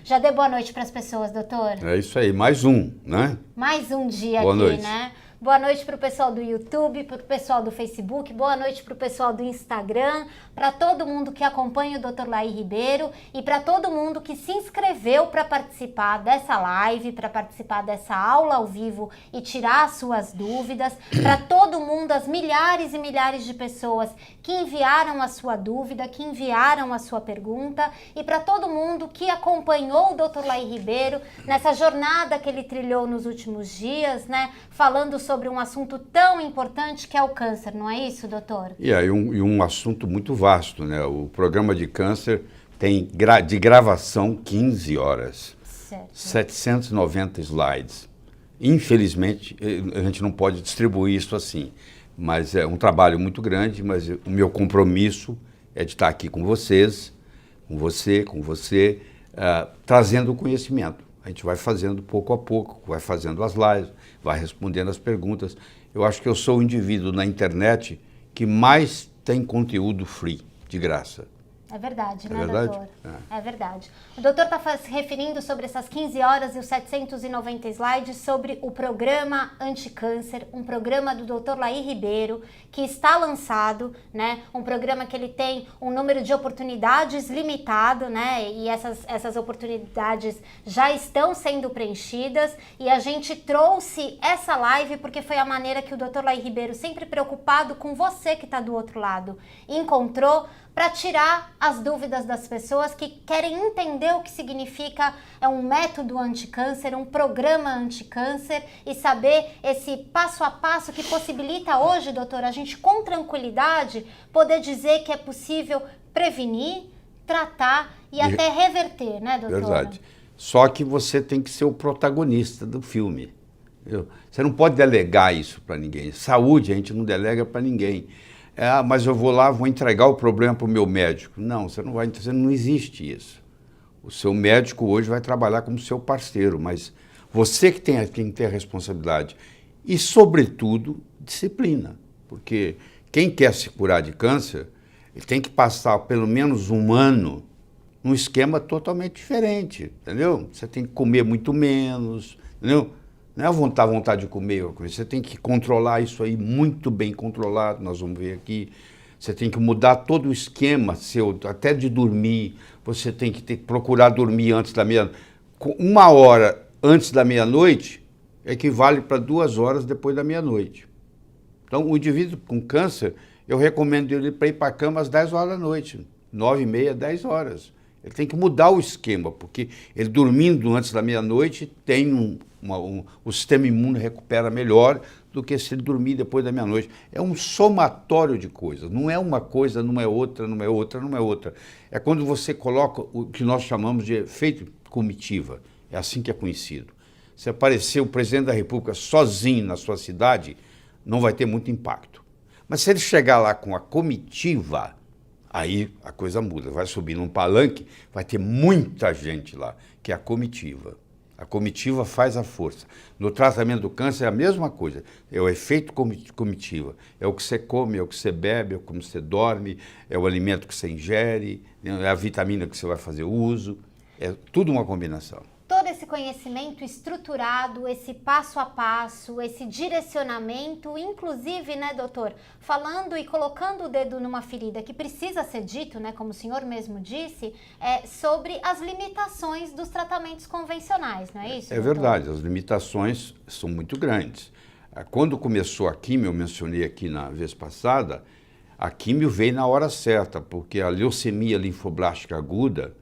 Já dê boa noite para as pessoas, doutor. É isso aí, mais um, né? Mais um dia boa aqui, noite. né? Boa noite para o pessoal do YouTube, para o pessoal do Facebook, boa noite para o pessoal do Instagram, para todo mundo que acompanha o Dr. Laí Ribeiro e para todo mundo que se inscreveu para participar dessa live, para participar dessa aula ao vivo e tirar as suas dúvidas, para todo mundo, as milhares e milhares de pessoas que enviaram a sua dúvida, que enviaram a sua pergunta e para todo mundo que acompanhou o Dr. Laí Ribeiro nessa jornada que ele trilhou nos últimos dias, né? Falando sobre um assunto tão importante que é o câncer, não é isso, doutor? E aí um assunto muito vasto, né? O programa de câncer tem de gravação 15 horas, Certo. 790 slides. Infelizmente, a gente não pode distribuir isso assim, mas é um trabalho muito grande, mas o meu compromisso é de estar aqui com vocês, com você, trazendo o conhecimento. A gente vai fazendo pouco a pouco, vai fazendo as lives, vai respondendo as perguntas. Eu acho que eu sou o indivíduo na internet que mais tem conteúdo free, de graça. É verdade, né, verdade? doutor? É verdade. O doutor está se referindo sobre essas 15 horas e os 790 slides sobre o programa Anticâncer, um programa do Dr. Laí Ribeiro, que está lançado, né? Um programa que ele tem um número de oportunidades limitado, né? E essas oportunidades já estão sendo preenchidas. E a gente trouxe essa live porque foi a maneira que o Dr. Laí Ribeiro, sempre preocupado com você que está do outro lado, encontrou para tirar as dúvidas das pessoas que querem entender o que significa um método anticâncer, um programa anticâncer e saber esse passo a passo que possibilita hoje, doutor, a gente com tranquilidade poder dizer que é possível prevenir, tratar e até reverter, né, doutor? Verdade. Só que você tem que ser o protagonista do filme. Entendeu? Você não pode delegar isso para ninguém. Saúde a gente não delega para ninguém. Mas eu vou lá, vou entregar o problema para o meu médico. Não, não existe isso. O seu médico hoje vai trabalhar como seu parceiro, mas você que tem que ter a responsabilidade. E, sobretudo, disciplina. Porque quem quer se curar de câncer, ele tem que passar pelo menos um ano num esquema totalmente diferente, entendeu? Você tem que comer muito menos, entendeu? Não é a vontade de comer, você tem que controlar isso aí muito bem controlado, nós vamos ver aqui. Você tem que mudar todo o esquema seu, até de dormir, você tem que procurar dormir antes da meia-noite. 1 hora antes da meia-noite equivale para 2 horas depois da meia-noite. Então, o indivíduo com câncer, eu recomendo ele para ir para a cama às 10 horas da noite, 9h30, 10 horas. Ele tem que mudar o esquema, porque ele dormindo antes da meia-noite tem o sistema imune recupera melhor do que se ele dormir depois da meia-noite. É um somatório de coisas, não é uma coisa, não é outra, não é outra, não é outra. É quando você coloca o que nós chamamos de efeito comitiva, é assim que é conhecido. Se aparecer o presidente da República sozinho na sua cidade, não vai ter muito impacto. Mas se ele chegar lá com a comitiva, aí a coisa muda, vai subir num palanque, vai ter muita gente lá, que é a comitiva. A comitiva faz a força. No tratamento do câncer é a mesma coisa, é o efeito comitiva. É o que você come, é o que você bebe, é como você dorme, é o alimento que você ingere, é a vitamina que você vai fazer uso, é tudo uma combinação. Todo esse conhecimento estruturado, esse passo a passo, esse direcionamento, inclusive, né, doutor, falando e colocando o dedo numa ferida que precisa ser dito, né, como o senhor mesmo disse, sobre as limitações dos tratamentos convencionais, não é isso, doutor? É verdade, as limitações são muito grandes. Quando começou a químio, eu mencionei aqui na vez passada, a químio veio na hora certa, porque a leucemia linfoblástica aguda,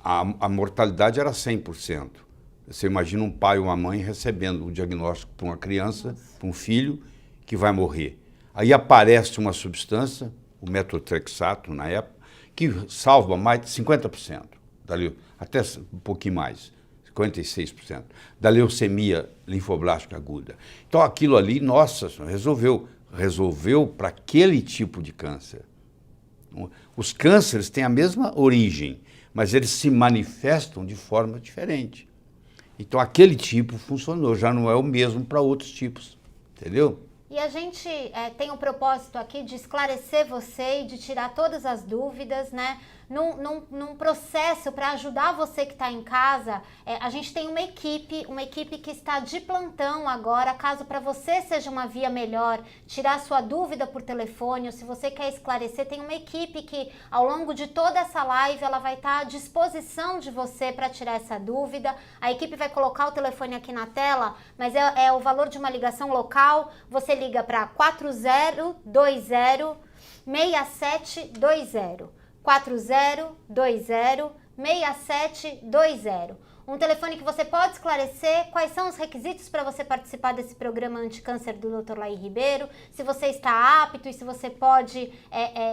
a mortalidade era 100%. Você imagina um pai ou uma mãe recebendo o diagnóstico para uma criança, para um filho, que vai morrer. Aí aparece uma substância, o metotrexato na época, que salva mais de 50%, até um pouquinho mais, 56%, da leucemia linfoblástica aguda. Então aquilo ali, nossa, resolveu para aquele tipo de câncer. Os cânceres têm a mesma origem, mas eles se manifestam de forma diferente. Então, aquele tipo funcionou, já não é o mesmo para outros tipos, entendeu? E a gente tem o propósito aqui de esclarecer você e de tirar todas as dúvidas, né? num processo para ajudar você que está em casa. A gente tem uma equipe que está de plantão agora, caso para você seja uma via melhor, tirar sua dúvida por telefone, ou se você quer esclarecer, tem uma equipe que ao longo de toda essa live ela vai estar à disposição de você para tirar essa dúvida. A equipe vai colocar o telefone aqui na tela, mas é o valor de uma ligação local. Você liga para 4020-6720. 4020-6720. Um telefone que você pode esclarecer quais são os requisitos para você participar desse programa anticâncer do Dr. Laí Ribeiro, se você está apto e se você pode,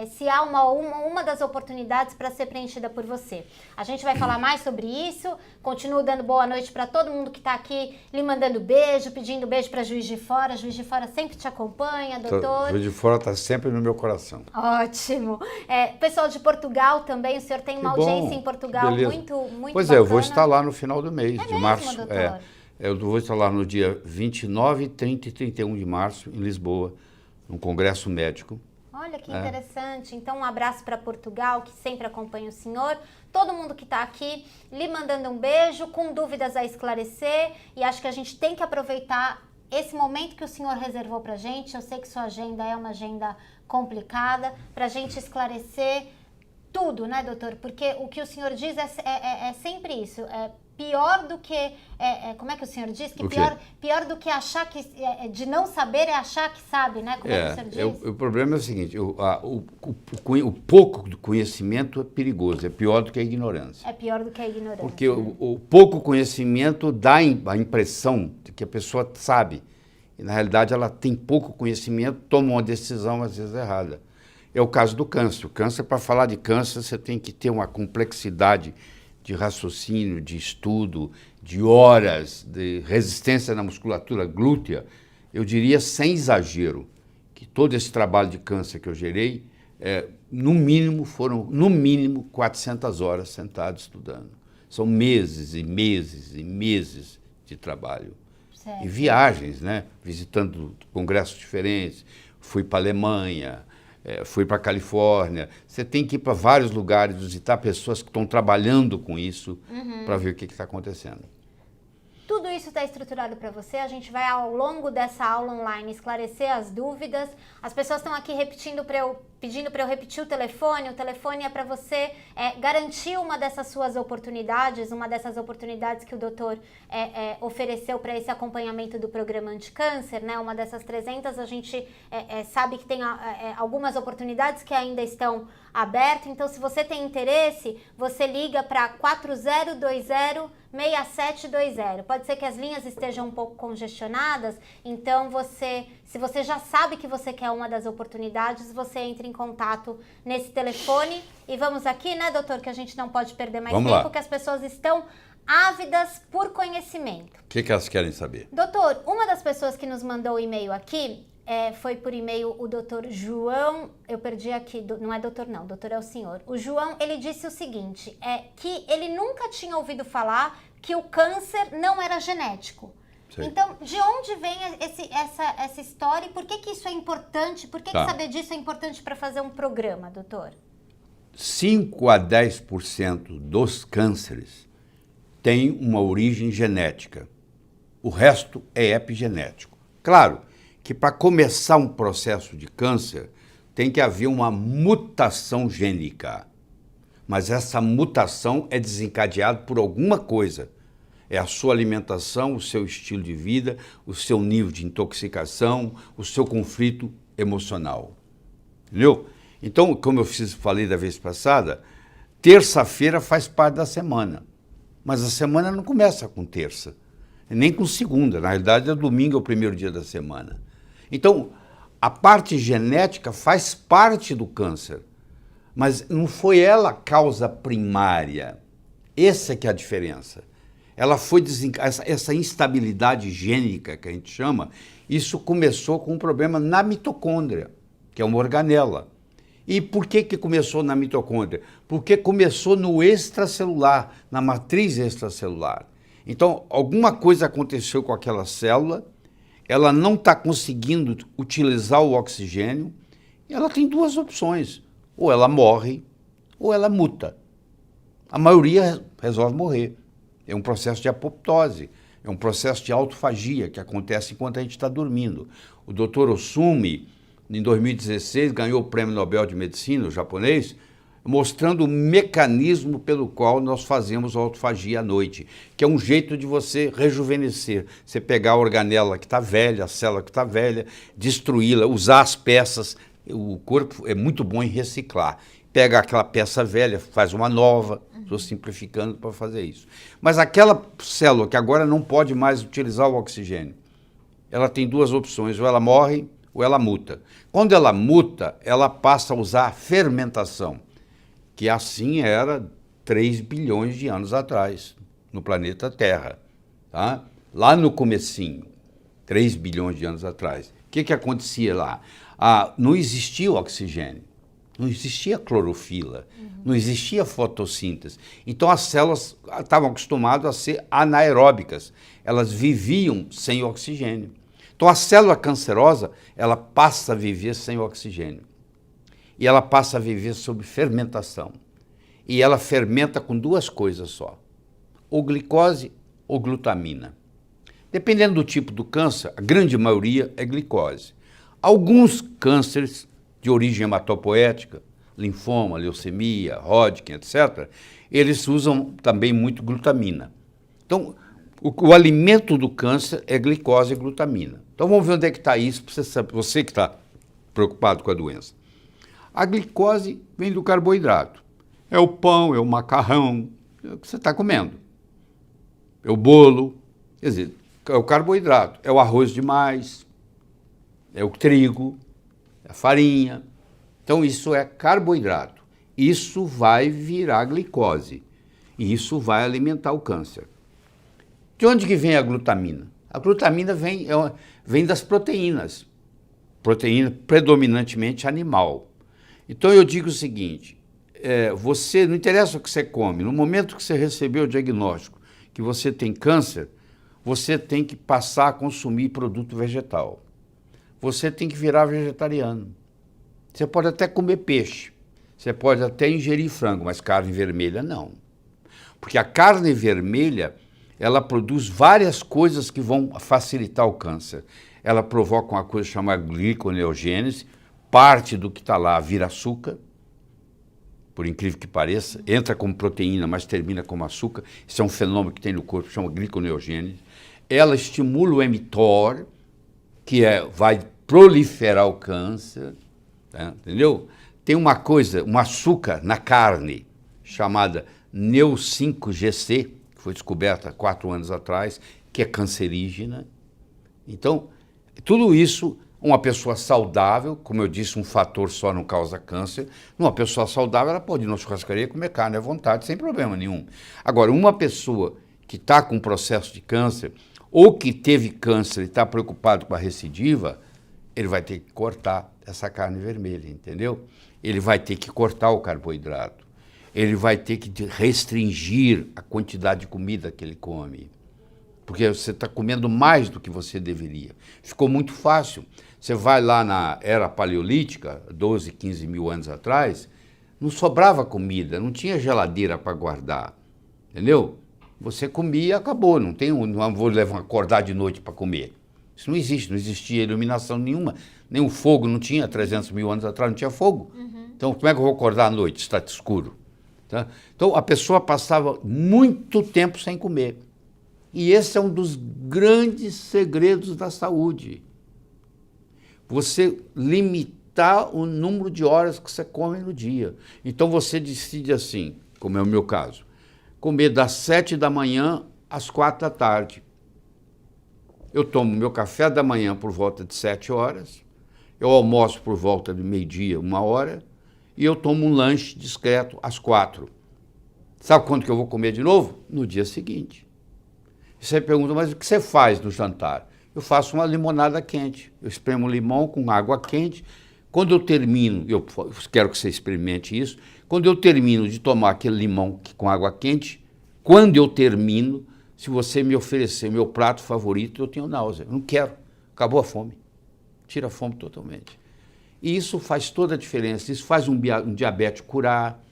se há uma das oportunidades para ser preenchida por você. A gente vai falar mais sobre isso. Continuo dando boa noite para todo mundo que está aqui, lhe mandando beijo, pedindo beijo para Juiz de Fora. Juiz de Fora sempre te acompanha, doutor. Juiz de Fora está sempre no meu coração. Ótimo. Pessoal de Portugal também, o senhor tem uma audiência em Portugal muito Pois bacana. Eu vou estar lá no final do mês, de mesmo, março. doutor? Eu vou estar lá no dia 29, 30 e 31 de março, em Lisboa, num congresso médico. Olha que interessante. Então, um abraço para Portugal, que sempre acompanha o senhor. Todo mundo que está aqui, lhe mandando um beijo, com dúvidas a esclarecer. E acho que a gente tem que aproveitar esse momento que o senhor reservou para a gente. Eu sei que sua agenda é uma agenda complicada, para a gente esclarecer tudo, né, doutor? Porque o que o senhor diz é sempre isso. Pior do que... como é que o senhor diz? Que pior do que achar que... de não saber é achar que sabe, né? Como é que o senhor diz? O problema é o seguinte, o pouco do conhecimento é perigoso, é pior do que a ignorância. É pior do que a ignorância. Porque o pouco conhecimento dá a impressão de que a pessoa sabe. E, na realidade, ela tem pouco conhecimento, toma uma decisão, às vezes, errada. É o caso do câncer. O câncer, para falar de câncer, você tem que ter uma complexidade de raciocínio, de estudo, de horas, de resistência na musculatura glútea. Eu diria, sem exagero, que todo esse trabalho de câncer que eu gerei, foram no mínimo 400 horas sentado estudando. São meses e meses e meses de trabalho. Certo. E viagens, né? Visitando congressos diferentes. Fui para a Alemanha, fui para a Califórnia. Você tem que ir para vários lugares, visitar pessoas que estão trabalhando com isso, para ver o que está acontecendo. Tudo isso está estruturado para você. A gente vai, ao longo dessa aula online, esclarecer as dúvidas. As pessoas estão aqui pedindo para eu repetir o telefone. O telefone é para você garantir uma dessas suas oportunidades, uma dessas oportunidades que o doutor ofereceu para esse acompanhamento do programa anticâncer, né? Uma dessas 300, a gente sabe que tem algumas oportunidades que ainda estão abertas. Então, se você tem interesse, você liga para 4020-6720. Pode ser que as linhas estejam um pouco congestionadas, então se você já sabe que você quer uma das oportunidades, você entra em contato nesse telefone. E vamos aqui, né, doutor, que a gente não pode perder mais tempo, porque as pessoas estão ávidas por conhecimento. O que elas querem saber? Doutor, uma das pessoas que nos mandou o e-mail aqui, foi por e-mail o doutor João, eu perdi aqui, não é doutor não, doutor é o senhor. O João, ele disse o seguinte, que ele nunca tinha ouvido falar que o câncer não era genético. Sim. Então, de onde vem essa história e por que isso é importante? Por que saber disso é importante para fazer um programa, doutor? 5 a 10% dos cânceres têm uma origem genética. O resto é epigenético. Claro que para começar um processo de câncer tem que haver uma mutação gênica. Mas essa mutação é desencadeada por alguma coisa. É a sua alimentação, o seu estilo de vida, o seu nível de intoxicação, o seu conflito emocional. Entendeu? Então, como eu falei da vez passada, terça-feira faz parte da semana. Mas a semana não começa com terça, nem com segunda. Na realidade, domingo é o primeiro dia da semana. Então, a parte genética faz parte do câncer, mas não foi ela a causa primária. Essa é que é a diferença. Ela foi essa instabilidade gênica que a gente chama, isso começou com um problema na mitocôndria, que é uma organela. E por que começou na mitocôndria? Porque começou no extracelular, na matriz extracelular. Então, alguma coisa aconteceu com aquela célula, ela não está conseguindo utilizar o oxigênio, e ela tem duas opções. Ou ela morre, ou ela muta. A maioria resolve morrer. É um processo de apoptose, é um processo de autofagia que acontece enquanto a gente está dormindo. O Dr. Osumi, em 2016, ganhou o Prêmio Nobel de Medicina, o japonês, mostrando o mecanismo pelo qual nós fazemos a autofagia à noite, que é um jeito de você rejuvenescer. Você pegar a organela que está velha, a célula que está velha, destruí-la, usar as peças. O corpo é muito bom em reciclar. Pega aquela peça velha, faz uma nova, estou simplificando para fazer isso. Mas aquela célula que agora não pode mais utilizar o oxigênio, ela tem duas opções, ou ela morre ou ela muta. Quando ela muta, ela passa a usar a fermentação, que assim era 3 bilhões de anos atrás, no planeta Terra. Tá? Lá no comecinho, 3 bilhões de anos atrás. O que acontecia lá? Não existia oxigênio, não existia clorofila, não existia fotossíntese. Então as células estavam acostumadas a ser anaeróbicas, elas viviam sem oxigênio. Então a célula cancerosa, ela passa a viver sem oxigênio. E ela passa a viver sob fermentação. E ela fermenta com duas coisas só, ou glicose ou glutamina. Dependendo do tipo do câncer, a grande maioria é glicose. Alguns cânceres de origem hematopoética, linfoma, leucemia, Hodgkin, etc., eles usam também muito glutamina. Então, o alimento do câncer é glicose e glutamina. Então, vamos ver onde é que está isso, para você que está preocupado com a doença. A glicose vem do carboidrato. É o pão, é o macarrão, é o que você está comendo. É o bolo, quer dizer, é o carboidrato, é o arroz demais, é o trigo, é a farinha. Então isso é carboidrato. Isso vai virar glicose e isso vai alimentar o câncer. De onde que vem a glutamina? A glutamina vem das proteínas, proteína predominantemente animal. Então eu digo o seguinte, você, não interessa o que você come, no momento que você recebeu o diagnóstico que você tem câncer, você tem que passar a consumir produto vegetal. Você tem que virar vegetariano. Você pode até comer peixe, você pode até ingerir frango, mas carne vermelha não. Porque a carne vermelha, ela produz várias coisas que vão facilitar o câncer. Ela provoca uma coisa chamada gliconeogênese, parte do que está lá vira açúcar, por incrível que pareça, entra como proteína, mas termina como açúcar. Isso é um fenômeno que tem no corpo, chama gliconeogênese. Ela estimula o mTOR, que vai proliferar o câncer, tá? Entendeu? Tem uma coisa, um açúcar na carne, chamada Neu5Gc, que foi descoberta há 4 anos atrás, que é cancerígena. Então, tudo isso, uma pessoa saudável, como eu disse, um fator só não causa câncer. Uma pessoa saudável, ela pode ir na churrascaria comer carne à vontade, sem problema nenhum. Agora, uma pessoa que está com processo de câncer, ou que teve câncer e está preocupado com a recidiva, ele vai ter que cortar essa carne vermelha, entendeu? Ele vai ter que cortar o carboidrato. Ele vai ter que restringir a quantidade de comida que ele come. Porque você está comendo mais do que você deveria. Ficou muito fácil. Você vai lá na era paleolítica, 12, 15 mil anos atrás, não sobrava comida, não tinha geladeira para guardar, entendeu? Você comia e acabou, não vou acordar de noite para comer. Isso não existe, não existia iluminação nenhuma, nem o fogo, não tinha 300 mil anos atrás, não tinha fogo. Então, como é que eu vou acordar à noite? Está escuro. Tá? Então, a pessoa passava muito tempo sem comer. E esse é um dos grandes segredos da saúde. Você limitar o número de horas que você come no dia. Então você decide assim, como é o meu caso, comer das 7 da manhã às 4 da tarde. Eu tomo meu café da manhã por volta de 7 horas, eu almoço por volta de meio-dia, 1 hora, e eu tomo um lanche discreto às 4. Sabe quando que eu vou comer de novo? No dia seguinte. Você pergunta, mas o que você faz no jantar? Eu faço uma limonada quente. Eu espremo limão com água quente. Quando eu termino, eu quero que você experimente isso, quando eu termino de tomar aquele limão com água quente, quando eu termino, se você me oferecer meu prato favorito, eu tenho náusea. Eu não quero. Acabou a fome. Tira a fome totalmente. E isso faz toda a diferença. Isso faz um diabético curar,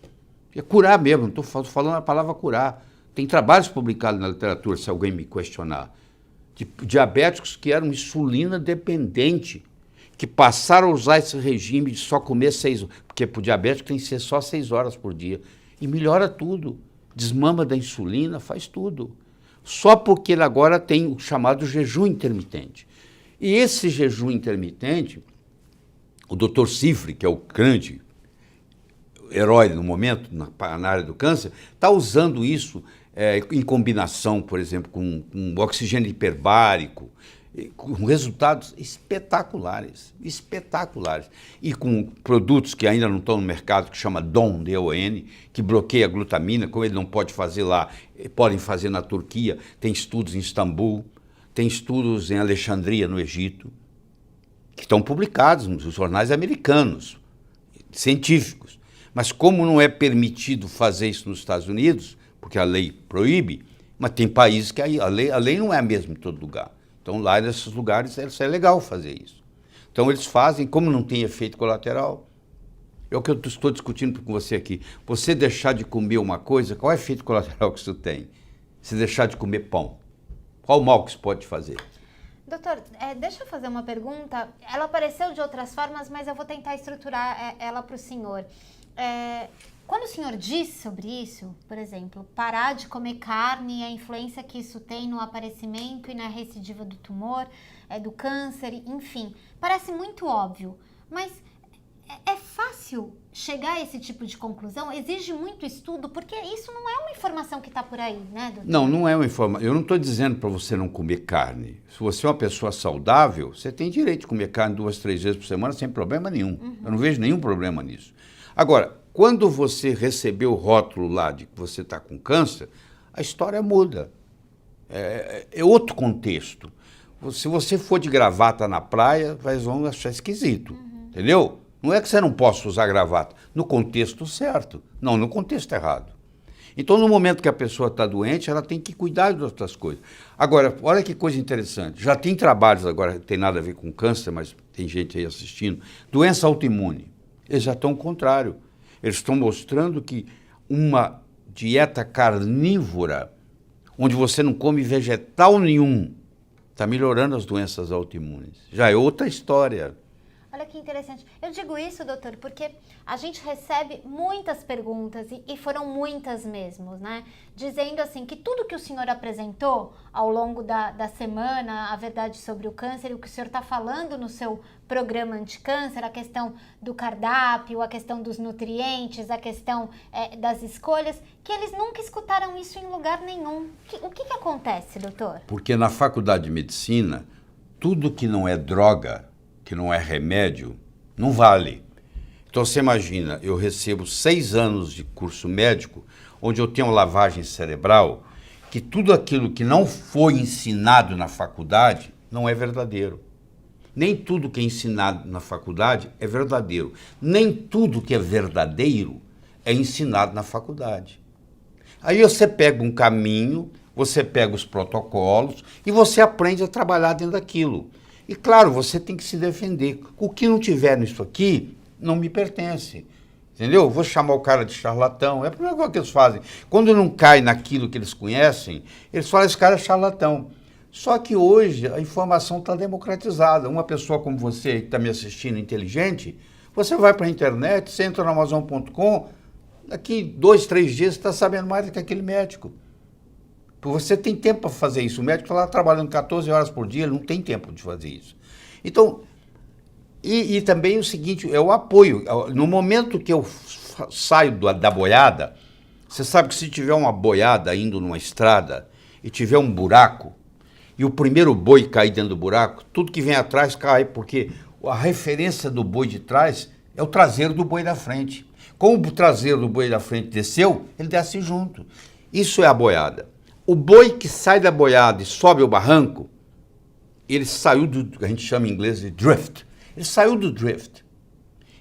É curar mesmo, não estou falando a palavra curar. Tem trabalhos publicados na literatura, se alguém me questionar, de diabéticos que eram insulina dependente, que passaram a usar esse regime de só comer 6 horas, porque para o diabético tem que ser só 6 horas por dia. E melhora tudo. Desmama da insulina, faz tudo. Só porque ele agora tem o chamado jejum intermitente. E esse jejum intermitente, o Dr. Cifre, que é o grande herói no momento, na área do câncer, está usando isso em combinação, por exemplo, com oxigênio hiperbárico, com resultados espetaculares, espetaculares. E com produtos que ainda não estão no mercado, que chama DON, D-O-N, que bloqueia a glutamina, como ele não pode fazer lá, podem fazer na Turquia, tem estudos em Istambul, tem estudos em Alexandria, no Egito, que estão publicados nos jornais americanos, científicos. Mas como não é permitido fazer isso nos Estados Unidos, porque a lei proíbe, mas tem países que a lei não é a mesma em todo lugar. Então lá nesses lugares é legal fazer isso. Então eles fazem, como não tem efeito colateral, é o que eu estou discutindo com você aqui. Você deixar de comer uma coisa, qual é o efeito colateral que isso tem? Se deixar de comer pão, qual o mal que isso pode fazer? Doutor, deixa eu fazer uma pergunta. Ela apareceu de outras formas, mas eu vou tentar estruturar ela para o senhor. Quando o senhor diz sobre isso, por exemplo, parar de comer carne e a influência que isso tem no aparecimento e na recidiva do tumor, do câncer, enfim, parece muito óbvio, mas é fácil chegar a esse tipo de conclusão? Exige muito estudo, porque isso não é uma informação que está por aí, né, doutor? Não, não é uma informação. Eu não estou dizendo para você não comer carne. Se você é uma pessoa saudável, você tem direito de comer carne 2, 3 vezes por semana sem problema nenhum. Uhum. Eu não vejo nenhum problema nisso. Agora, quando você recebeu o rótulo lá de que você está com câncer, a história muda. É outro contexto. Se você for de gravata na praia, vão achar esquisito, entendeu? Não é que você não possa usar gravata, no contexto certo, não no contexto errado. Então, no momento que a pessoa está doente, ela tem que cuidar de outras coisas. Agora, olha que coisa interessante, já tem trabalhos agora, não tem nada a ver com câncer, mas tem gente aí assistindo, doença autoimune, eles já estão ao contrário. Eles estão mostrando que uma dieta carnívora, onde você não come vegetal nenhum, está melhorando as doenças autoimunes. Já é outra história. Olha que interessante. Eu digo isso, doutor, porque a gente recebe muitas perguntas, e foram muitas mesmo, né? Dizendo assim, que tudo que o senhor apresentou ao longo da semana, a verdade sobre o câncer, e o que o senhor está falando no seu programa anticâncer, a questão do cardápio, a questão dos nutrientes, a questão das escolhas, que eles nunca escutaram isso em lugar nenhum. O que acontece, doutor? Porque na faculdade de medicina, tudo que não é droga, que não é remédio, não vale. Então você imagina, eu recebo 6 anos de curso médico, onde eu tenho lavagem cerebral, que tudo aquilo que não foi ensinado na faculdade não é verdadeiro. Nem tudo que é ensinado na faculdade é verdadeiro. Nem tudo que é verdadeiro é ensinado na faculdade. Aí você pega um caminho, você pega os protocolos e você aprende a trabalhar dentro daquilo. E claro, você tem que se defender. O que não tiver nisso aqui, não me pertence. Entendeu? Eu vou chamar o cara de charlatão. É a primeira coisa que eles fazem. Quando não cai naquilo que eles conhecem, eles falam, esse cara é charlatão. Só que hoje a informação está democratizada. Uma pessoa como você, que está me assistindo, inteligente, você vai para a internet, você entra no Amazon.com, daqui 2, 3 dias você está sabendo mais do que aquele médico. Porque você tem tempo para fazer isso. O médico está lá trabalhando 14 horas por dia, ele não tem tempo de fazer isso. Então, e também o seguinte, é o apoio. No momento que eu saio da boiada, você sabe que se tiver uma boiada indo numa estrada e tiver um buraco, e o primeiro boi cair dentro do buraco, tudo que vem atrás cai, porque a referência do boi de trás é o traseiro do boi da frente. Como o traseiro do boi da frente desceu, ele desce junto. Isso é a boiada. O boi que sai da boiada e sobe o barranco, ele saiu do, a gente chama em inglês de drift. Ele saiu do drift.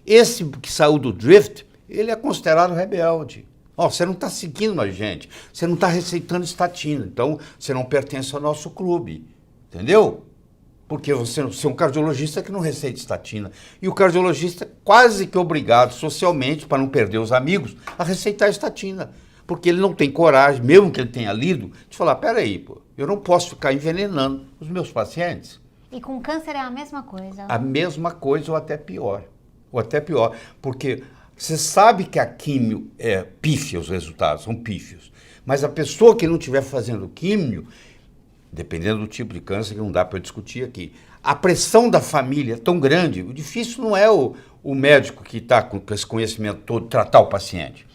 Esse que saiu do drift, ele é considerado rebelde. Você não está seguindo a gente, você não está receitando estatina, então você não pertence ao nosso clube, entendeu? Porque você é um cardiologista que não receita estatina. E o cardiologista é quase que obrigado socialmente, para não perder os amigos, a receitar estatina. Porque ele não tem coragem, mesmo que ele tenha lido, de falar, peraí, pô, eu não posso ficar envenenando os meus pacientes. E com câncer é a mesma coisa? A mesma coisa ou até pior. Ou até pior. Porque você sabe que a químio é pífia, os resultados são pífios. Mas a pessoa que não estiver fazendo químio, dependendo do tipo de câncer, que não dá para discutir aqui, a pressão da família é tão grande, o difícil não é o médico que está com esse conhecimento todo tratar o paciente.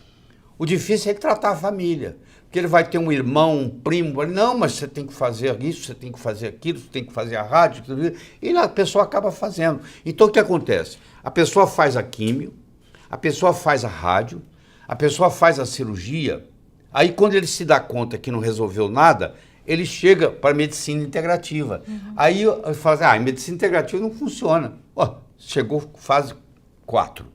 O difícil é ele tratar a família. Porque ele vai ter um irmão, um primo, não, mas você tem que fazer isso, você tem que fazer aquilo, você tem que fazer a rádio, e a pessoa acaba fazendo. Então o que acontece? A pessoa faz a químio, a pessoa faz a rádio, a pessoa faz a cirurgia, aí quando ele se dá conta que não resolveu nada, ele chega para a medicina integrativa. Aí eu falo assim, a medicina integrativa não funciona. Chegou fase 4.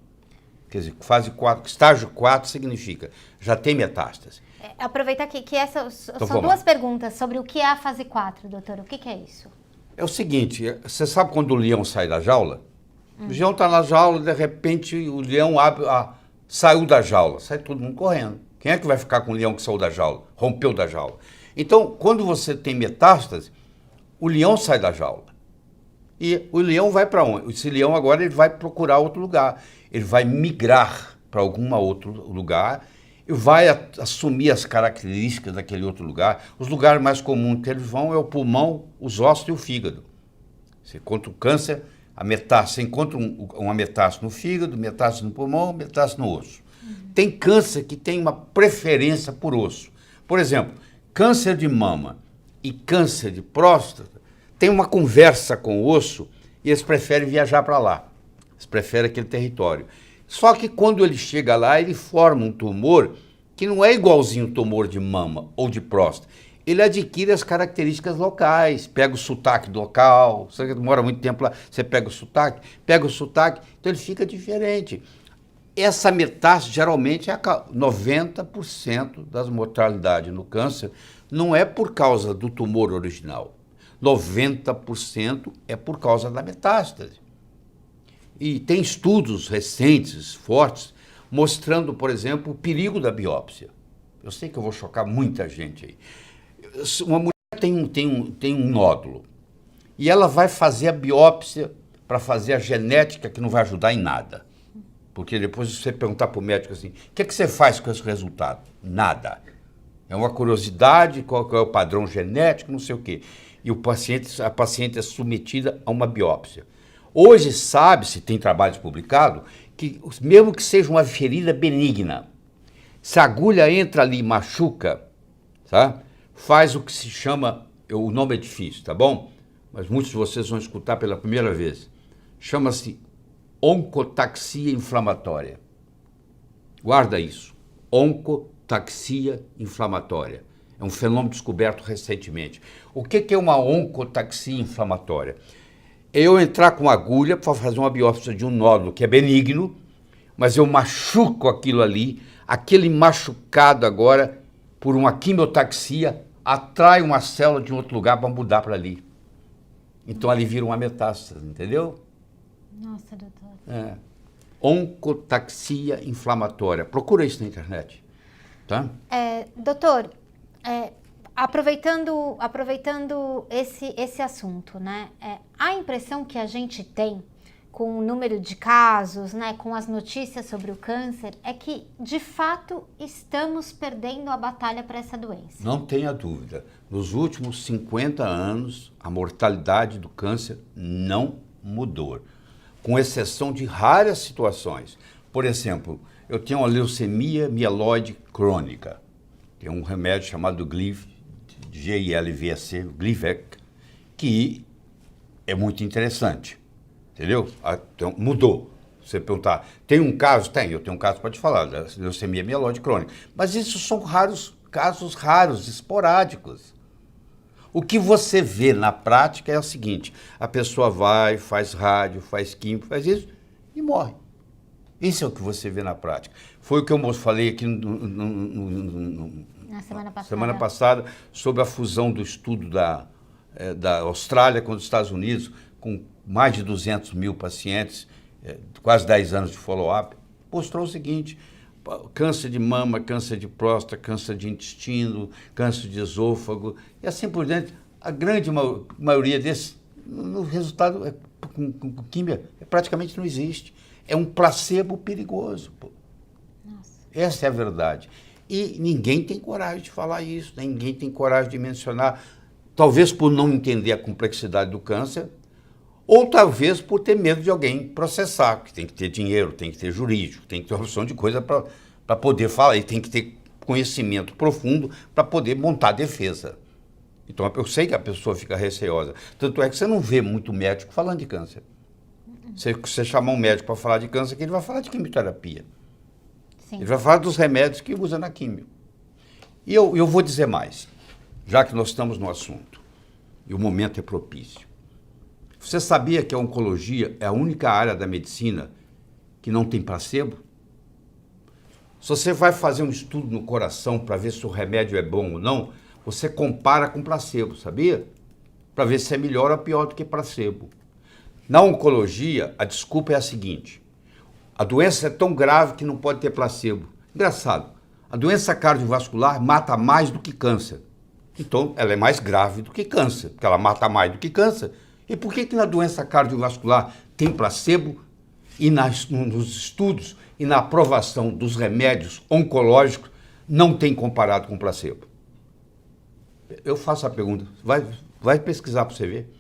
Quer dizer, fase 4, estágio 4 significa, já tem metástase. Aproveitar que essas Então, são duas perguntas sobre o que é a fase 4, doutor. O que é isso? É o seguinte, você sabe quando o leão sai da jaula? O leão está na jaula, de repente o leão saiu da jaula, sai todo mundo correndo. Quem é que vai ficar com o leão que saiu da jaula, rompeu da jaula? Então, quando você tem metástase, o leão sai da jaula. E o leão vai para onde? Esse leão agora ele vai procurar outro lugar. Ele vai migrar para algum outro lugar e vai assumir as características daquele outro lugar. Os lugares mais comuns que eles vão é o pulmão, os ossos e o fígado. Você encontra o câncer, a metástase, você encontra uma metástase no fígado, metástase no pulmão, metástase no osso. Tem câncer que tem uma preferência por osso. Por exemplo, câncer de mama e câncer de próstata tem uma conversa com o osso e eles preferem viajar para lá. Eles preferem aquele território. Só que quando ele chega lá, ele forma um tumor que não é igualzinho o tumor de mama ou de próstata. Ele adquire as características locais, pega o sotaque do local, você demora muito tempo lá, você pega o sotaque, então ele fica diferente. Essa metástase geralmente é 90% das mortalidades no câncer, não é por causa do tumor original, 90% é por causa da metástase. E tem estudos recentes, fortes, mostrando, por exemplo, o perigo da biópsia. Eu sei que eu vou chocar muita gente aí. Uma mulher tem um nódulo e ela vai fazer a biópsia para fazer a genética que não vai ajudar em nada. Porque depois você perguntar para o médico assim, o que é que você faz com esse resultado? Nada. É uma curiosidade, qual é o padrão genético, não sei o quê. E a paciente é submetida a uma biópsia. Hoje sabe-se, tem trabalhos publicados, que mesmo que seja uma ferida benigna, se a agulha entra ali e machuca, tá? Faz o que se chama, o nome é difícil, tá bom? Mas muitos de vocês vão escutar pela primeira vez. Chama-se oncotaxia inflamatória. Guarda isso. Oncotaxia inflamatória. É um fenômeno descoberto recentemente. O que é uma oncotaxia inflamatória? É eu entrar com agulha para fazer uma biópsia de um nódulo que é benigno, mas eu machuco aquilo ali, aquele machucado agora, por uma quimiotaxia, atrai uma célula de um outro lugar para mudar para ali. Então ali vira uma metástase, entendeu? Nossa, doutor. É. Oncotaxia inflamatória. Procura isso na internet. Tá? Doutor, aproveitando esse assunto, né? A impressão que a gente tem com o número de casos, né, com as notícias sobre o câncer, é que, de fato, estamos perdendo a batalha para essa doença. Não tenha dúvida. Nos últimos 50 anos, a mortalidade do câncer não mudou, com exceção de raras situações. Por exemplo, eu tenho uma leucemia mieloide crônica. Tem um remédio chamado GILVC, Glivec, que é muito interessante. Entendeu? Então, mudou. Você perguntar, tem um caso? Tem, eu tenho um caso para te falar, da leucemia mieloide crônica. Mas isso são casos raros, esporádicos. O que você vê na prática é o seguinte, a pessoa vai, faz rádio, faz química, faz isso e morre. Isso é o que você vê na prática. Foi o que eu falei aqui na semana passada. Semana passada sobre a fusão do estudo da Austrália quanto dos Estados Unidos, com mais de 200 mil pacientes, quase 10 anos de follow-up, mostrou o seguinte: câncer de mama, câncer de próstata, câncer de intestino, câncer de esôfago, e assim por diante. A grande maioria desses, no resultado, com química, praticamente não existe. É um placebo perigoso. Pô. Nossa. Essa é a verdade. E ninguém tem coragem de falar isso, ninguém tem coragem de mencionar, talvez por não entender a complexidade do câncer, ou talvez por ter medo de alguém processar, que tem que ter dinheiro, tem que ter jurídico, tem que ter uma opção de coisa para poder falar, e tem que ter conhecimento profundo para poder montar a defesa. Então eu sei que a pessoa fica receosa. Tanto é que você não vê muito médico falando de câncer. Você chamar um médico para falar de câncer, que ele vai falar de quimioterapia. Sim. Ele vai falar dos remédios que usa na quimio. E eu vou dizer mais, já que nós estamos no assunto, e o momento é propício. Você sabia que a oncologia é a única área da medicina que não tem placebo? Se você vai fazer um estudo no coração para ver se o remédio é bom ou não, você compara com placebo, sabia? Para ver se é melhor ou pior do que placebo. Na oncologia, a desculpa é a seguinte: a doença é tão grave que não pode ter placebo. Engraçado, a doença cardiovascular mata mais do que câncer. Então, ela é mais grave do que câncer, porque ela mata mais do que câncer. E por que na doença cardiovascular tem placebo e nos estudos e na aprovação dos remédios oncológicos não tem comparado com placebo? Eu faço a pergunta, vai pesquisar para você ver.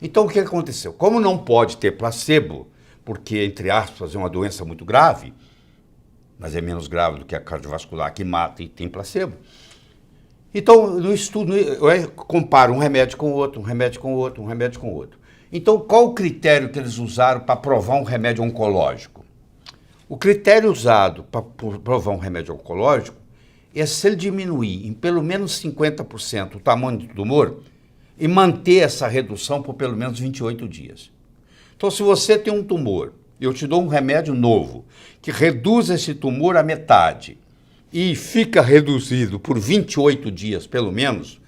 Então, o que aconteceu? Como não pode ter placebo, porque, entre aspas, é uma doença muito grave, mas é menos grave do que a cardiovascular, que mata e tem placebo. Então, no estudo, eu comparo um remédio com outro, um remédio com outro, um remédio com outro. Então, qual o critério que eles usaram para provar um remédio oncológico? O critério usado para provar um remédio oncológico é se ele diminuir em pelo menos 50% o tamanho do tumor e manter essa redução por pelo menos 28 dias. Então, se você tem um tumor, eu te dou um remédio novo que reduz esse tumor à metade e fica reduzido por 28 dias, pelo menos,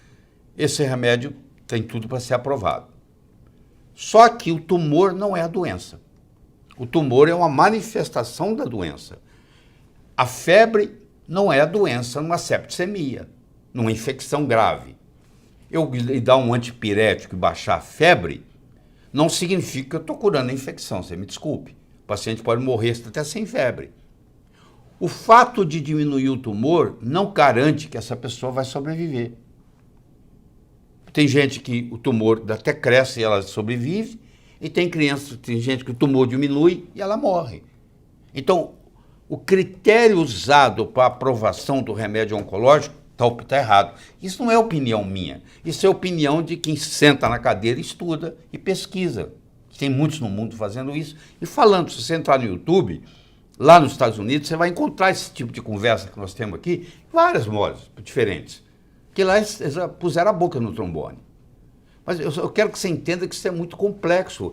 esse remédio tem tudo para ser aprovado. Só que o tumor não é a doença. O tumor é uma manifestação da doença. A febre não é a doença numa septicemia, numa infecção grave. Eu lhe dar um antipirético e baixar a febre, não significa que eu estou curando a infecção, você me desculpe. O paciente pode morrer até sem febre. O fato de diminuir o tumor não garante que essa pessoa vai sobreviver. Tem gente que o tumor até cresce e ela sobrevive, e tem gente que o tumor diminui e ela morre. Então, o critério usado para a aprovação do remédio oncológico está errado. Isso não é opinião minha, isso é opinião de quem senta na cadeira, estuda e pesquisa. Tem muitos no mundo fazendo isso. E falando, se você entrar no YouTube, lá nos Estados Unidos, você vai encontrar esse tipo de conversa que nós temos aqui, várias modas diferentes, que lá eles puseram a boca no trombone. Mas eu quero que você entenda que isso é muito complexo.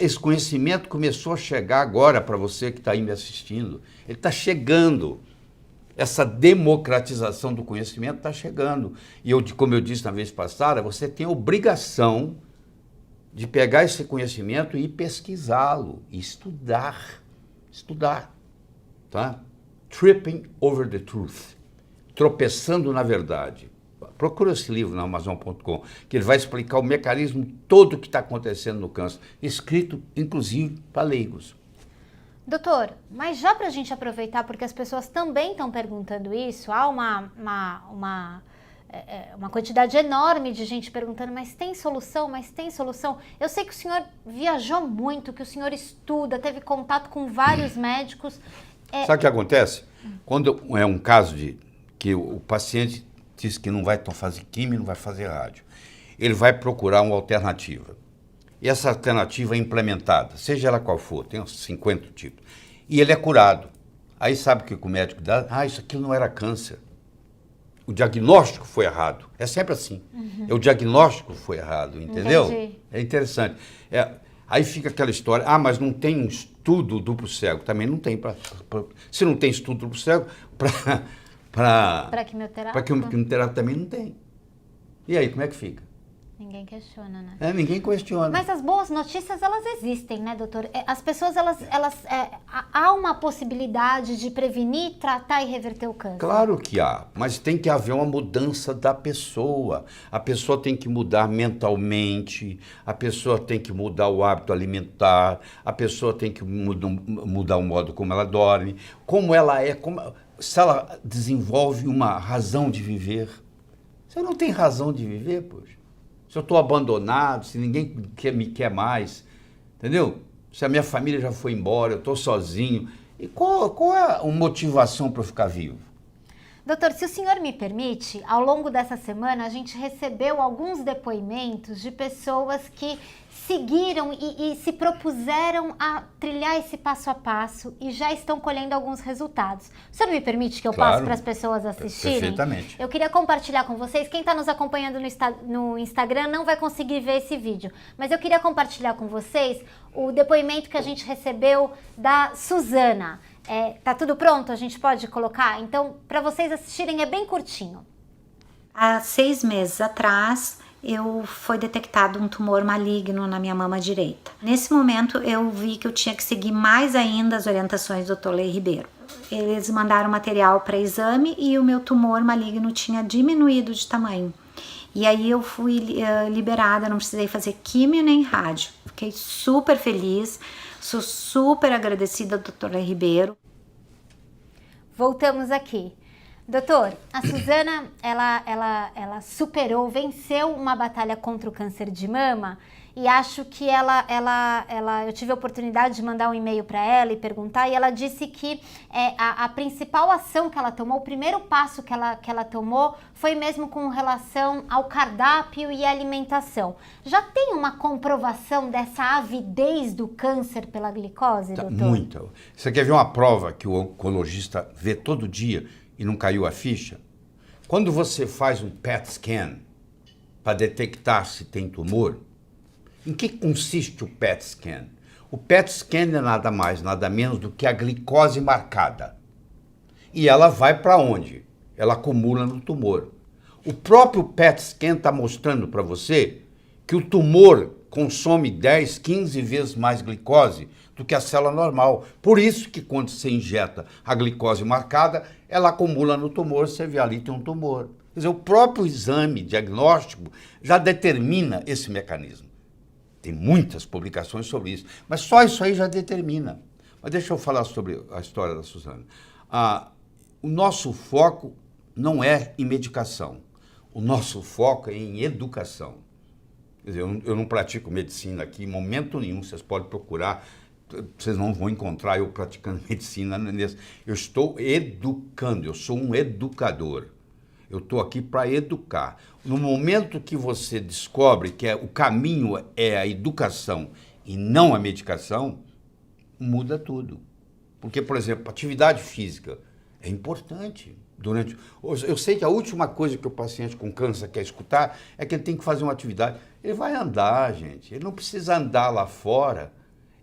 Esse conhecimento começou a chegar agora para você que está aí me assistindo. Ele está chegando. Essa democratização do conhecimento está chegando. E como eu disse na vez passada, você tem a obrigação de pegar esse conhecimento e pesquisá-lo, e estudar. Estudar. Tá? Tripping over the truth. Tropeçando na verdade. Procura esse livro na Amazon.com, que ele vai explicar o mecanismo todo que está acontecendo no câncer, escrito, inclusive, para leigos. Doutor, mas já para a gente aproveitar, porque as pessoas também estão perguntando isso, há uma quantidade enorme de gente perguntando, mas tem solução, mas tem solução? Eu sei que o senhor viajou muito, que o senhor estuda, teve contato com vários médicos. Sabe o que acontece? Quando é um caso de que o paciente diz que não vai fazer químio, não vai fazer rádio, ele vai procurar uma alternativa. E essa alternativa é implementada, seja ela qual for, tem uns 50 tipos. E ele é curado. Aí sabe o que o médico dá? Isso aqui não era câncer. O diagnóstico foi errado. É sempre assim. O diagnóstico foi errado, entendeu? Entendi. É interessante. Aí fica aquela história, mas não tem um estudo duplo cego. Também não tem. Se não tem estudo duplo cego, para quimioterapia? Para quimioterapia também não tem. E aí, como é que fica? Ninguém questiona, né? Ninguém questiona. Mas as boas notícias, elas existem, né, doutor? As pessoas, há uma possibilidade de prevenir, tratar e reverter o câncer. Claro que há, mas tem que haver uma mudança da pessoa. A pessoa tem que mudar mentalmente, a pessoa tem que mudar o hábito alimentar, a pessoa tem que mudar o modo como ela dorme, como ela é, se ela desenvolve uma razão de viver. Você não tem razão de viver, poxa. Se eu estou abandonado, se ninguém me quer mais, entendeu? Se a minha família já foi embora, eu estou sozinho. E qual é a motivação para eu ficar vivo? Doutor, se o senhor me permite, ao longo dessa semana a gente recebeu alguns depoimentos de pessoas que seguiram e se propuseram a trilhar esse passo a passo e já estão colhendo alguns resultados. O senhor me permite que eu passe para as pessoas assistirem? Perfeitamente. Eu queria compartilhar com vocês, quem está nos acompanhando no Instagram não vai conseguir ver esse vídeo, mas eu queria compartilhar com vocês o depoimento que a gente recebeu da Suzana. Tá tudo pronto? A gente pode colocar? Então, para vocês assistirem, é bem curtinho. Há 6 meses atrás, foi detectado um tumor maligno na minha mama direita. Nesse momento, eu vi que eu tinha que seguir mais ainda as orientações do Dr. Lei Ribeiro. Eles mandaram material para exame e o meu tumor maligno tinha diminuído de tamanho. E aí eu fui liberada, não precisei fazer químio nem rádio. Fiquei super feliz, sou super agradecida ao Dr. Lei Ribeiro. Voltamos aqui. Doutor, a Suzana, ela superou, venceu uma batalha contra o câncer de mama e acho que eu tive a oportunidade de mandar um e-mail para ela e perguntar, e ela disse que a principal ação que ela tomou, o primeiro passo que ela tomou foi mesmo com relação ao cardápio e alimentação. Já tem uma comprovação dessa avidez do câncer pela glicose, doutor? Muita. Você quer ver uma prova que o oncologista vê todo dia e não caiu a ficha? Quando você faz um PET scan para detectar se tem tumor, em que consiste o PET scan? O PET scan é nada mais, nada menos do que a glicose marcada. E ela vai para onde? Ela acumula no tumor. O próprio PET scan está mostrando para você que o tumor consome 10, 15 vezes mais glicose do que a célula normal. Por isso que quando você injeta a glicose marcada, ela acumula no tumor, você vê ali tem um tumor. Quer dizer, o próprio exame diagnóstico já determina esse mecanismo. Tem muitas publicações sobre isso, mas só isso aí já determina. Mas deixa eu falar sobre a história da Suzana. O nosso foco não é em medicação, o nosso foco é em educação. Quer dizer, eu não pratico medicina aqui em momento nenhum, vocês podem procurar, vocês não vão encontrar eu praticando medicina nesse. Eu estou educando, eu sou um educador. Eu estou aqui para educar. No momento que você descobre que o caminho é a educação e não a medicação, muda tudo. Porque, por exemplo, atividade física é importante. Eu sei que a última coisa que o paciente com câncer quer escutar é que ele tem que fazer uma atividade. Ele vai andar, gente. Ele não precisa andar lá fora.